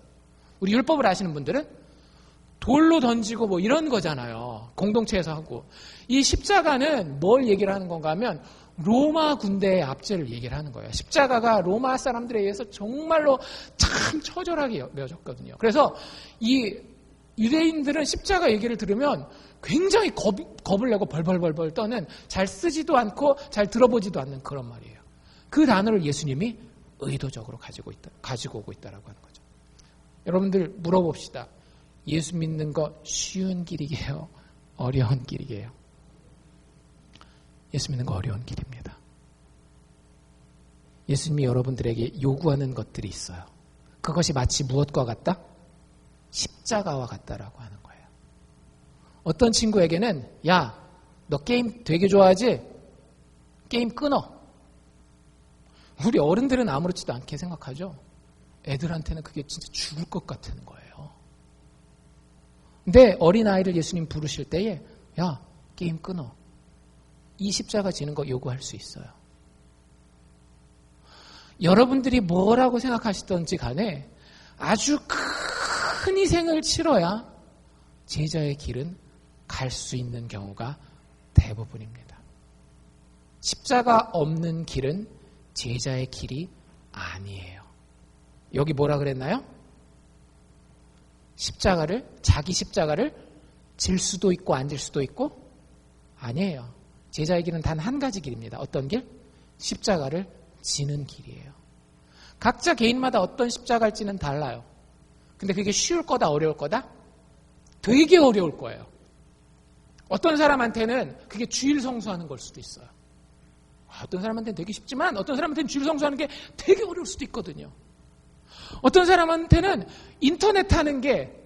우리 율법을 아시는 분들은 돌로 던지고 뭐 이런 거잖아요. 공동체에서 하고. 이 십자가는 뭘 얘기를 하는 건가 하면 로마 군대의 압제를 얘기를 하는 거예요. 십자가가 로마 사람들에 의해서 정말로 참 처절하게 여겨졌거든요. 그래서 이 유대인들은 십자가 얘기를 들으면 굉장히 겁을 내고 벌벌벌 떠는, 잘 쓰지도 않고 잘 들어보지도 않는 그런 말이에요. 그 단어를 예수님이 의도적으로 가지고 오고 있다라고 하는 거죠. 여러분들 물어봅시다. 예수 믿는 거 쉬운 길이게요? 어려운 길이게요? 예수 믿는 거 어려운 길입니다. 예수님이 여러분들에게 요구하는 것들이 있어요. 그것이 마치 무엇과 같다? 십자가와 같다라고 하는 거예요. 어떤 친구에게는 야, 너 게임 되게 좋아하지? 게임 끊어. 우리 어른들은 아무렇지도 않게 생각하죠. 애들한테는 그게 진짜 죽을 것 같은 거예요. 근데 어린아이를 예수님 부르실 때에 야, 게임 끊어. 이 십자가 지는 거 요구할 수 있어요. 여러분들이 뭐라고 생각하시던지 간에 아주 큰 희생을 치러야 제자의 길은 갈 수 있는 경우가 대부분입니다. 십자가 없는 길은 제자의 길이 아니에요. 여기 뭐라 그랬나요? 자기 십자가를 질 수도 있고 안 질 수도 있고? 아니에요. 제자의 길은 단 한 가지 길입니다. 어떤 길? 십자가를 지는 길이에요. 각자 개인마다 어떤 십자가일지는 달라요. 근데 그게 쉬울 거다 어려울 거다? 되게 어려울 거예요. 어떤 사람한테는 그게 주일 성수하는 걸 수도 있어요. 어떤 사람한테는 되게 쉽지만 어떤 사람한테는 주일 성수하는 게 되게 어려울 수도 있거든요. 어떤 사람한테는 인터넷 하는 게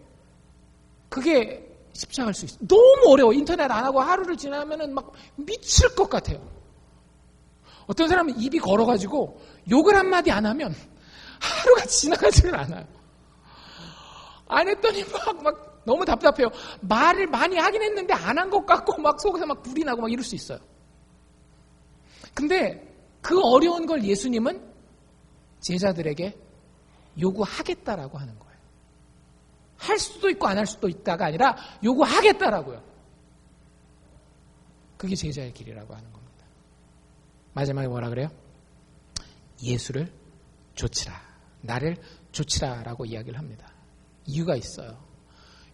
그게 십자가일 수 있어요. 너무 어려워. 인터넷 안 하고 하루를 지나면은 막 미칠 것 같아요. 어떤 사람은 입이 걸어가지고 욕을 한마디 안 하면 하루가 지나가지를 않아요. 안 했더니 막 너무 답답해요. 말을 많이 하긴 했는데 안 한 것 같고 막 속에서 막 불이 나고 막 이럴 수 있어요. 근데 그 어려운 걸 예수님은 제자들에게 요구하겠다라고 하는 거예요. 할 수도 있고 안 할 수도 있다가 아니라 요구하겠다라고요. 그게 제자의 길이라고 하는 겁니다. 마지막에 뭐라 그래요? 예수를 좇으라. 나를 좇으라라고 이야기를 합니다. 이유가 있어요.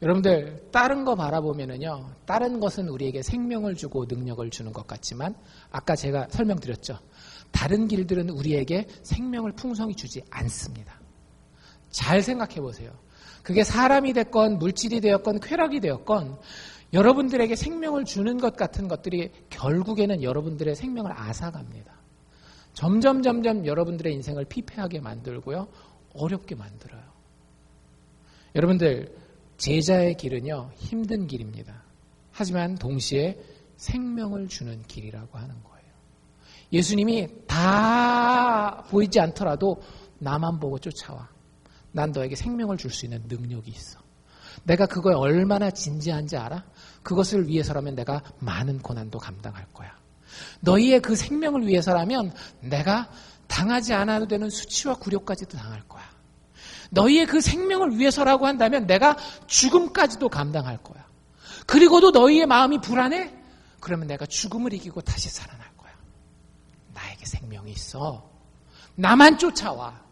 여러분들 다른 거 바라보면은요, 다른 것은 우리에게 생명을 주고 능력을 주는 것 같지만 아까 제가 설명드렸죠. 다른 길들은 우리에게 생명을 풍성히 주지 않습니다. 잘 생각해 보세요. 그게 사람이 됐건 물질이 되었건 쾌락이 되었건 여러분들에게 생명을 주는 것 같은 것들이 결국에는 여러분들의 생명을 앗아갑니다. 점점 여러분들의 인생을 피폐하게 만들고요. 어렵게 만들어요. 여러분들 제자의 길은요, 힘든 길입니다. 하지만 동시에 생명을 주는 길이라고 하는 거예요. 예수님이 다 보이지 않더라도 나만 보고 쫓아와. 난 너에게 생명을 줄 수 있는 능력이 있어. 내가 그거에 얼마나 진지한지 알아? 그것을 위해서라면 내가 많은 고난도 감당할 거야. 너희의 그 생명을 위해서라면 내가 당하지 않아도 되는 수치와 굴욕까지도 당할 거야. 너희의 그 생명을 위해서라고 한다면 내가 죽음까지도 감당할 거야. 그리고도 너희의 마음이 불안해? 그러면 내가 죽음을 이기고 다시 살아날 거야. 나에게 생명이 있어. 나만 쫓아와.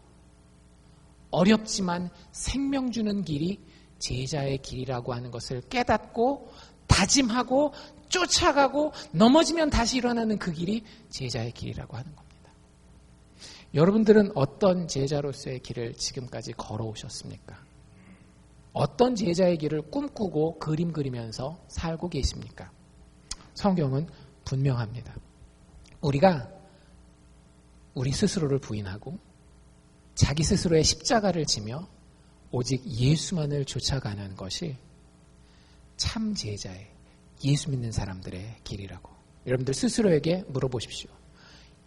어렵지만 생명 주는 길이 제자의 길이라고 하는 것을 깨닫고 다짐하고 쫓아가고 넘어지면 다시 일어나는 그 길이 제자의 길이라고 하는 겁니다. 여러분들은 어떤 제자로서의 길을 지금까지 걸어오셨습니까? 어떤 제자의 길을 꿈꾸고 그림 그리면서 살고 계십니까? 성경은 분명합니다. 우리가 우리 스스로를 부인하고 자기 스스로의 십자가를 지며 오직 예수만을 쫓아가는 것이 참 제자의, 예수 믿는 사람들의 길이라고. 여러분들 스스로에게 물어보십시오.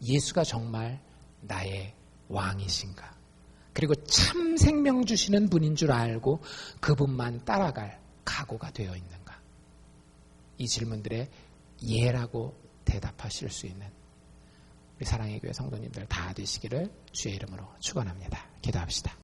예수가 정말 나의 왕이신가? 그리고 참 생명 주시는 분인 줄 알고 그분만 따라갈 각오가 되어 있는가? 이 질문들에 예라고 대답하실 수 있는 우리 사랑의 교회 성도님들 다 되시기를 주의 이름으로 축원합니다. 기도합시다.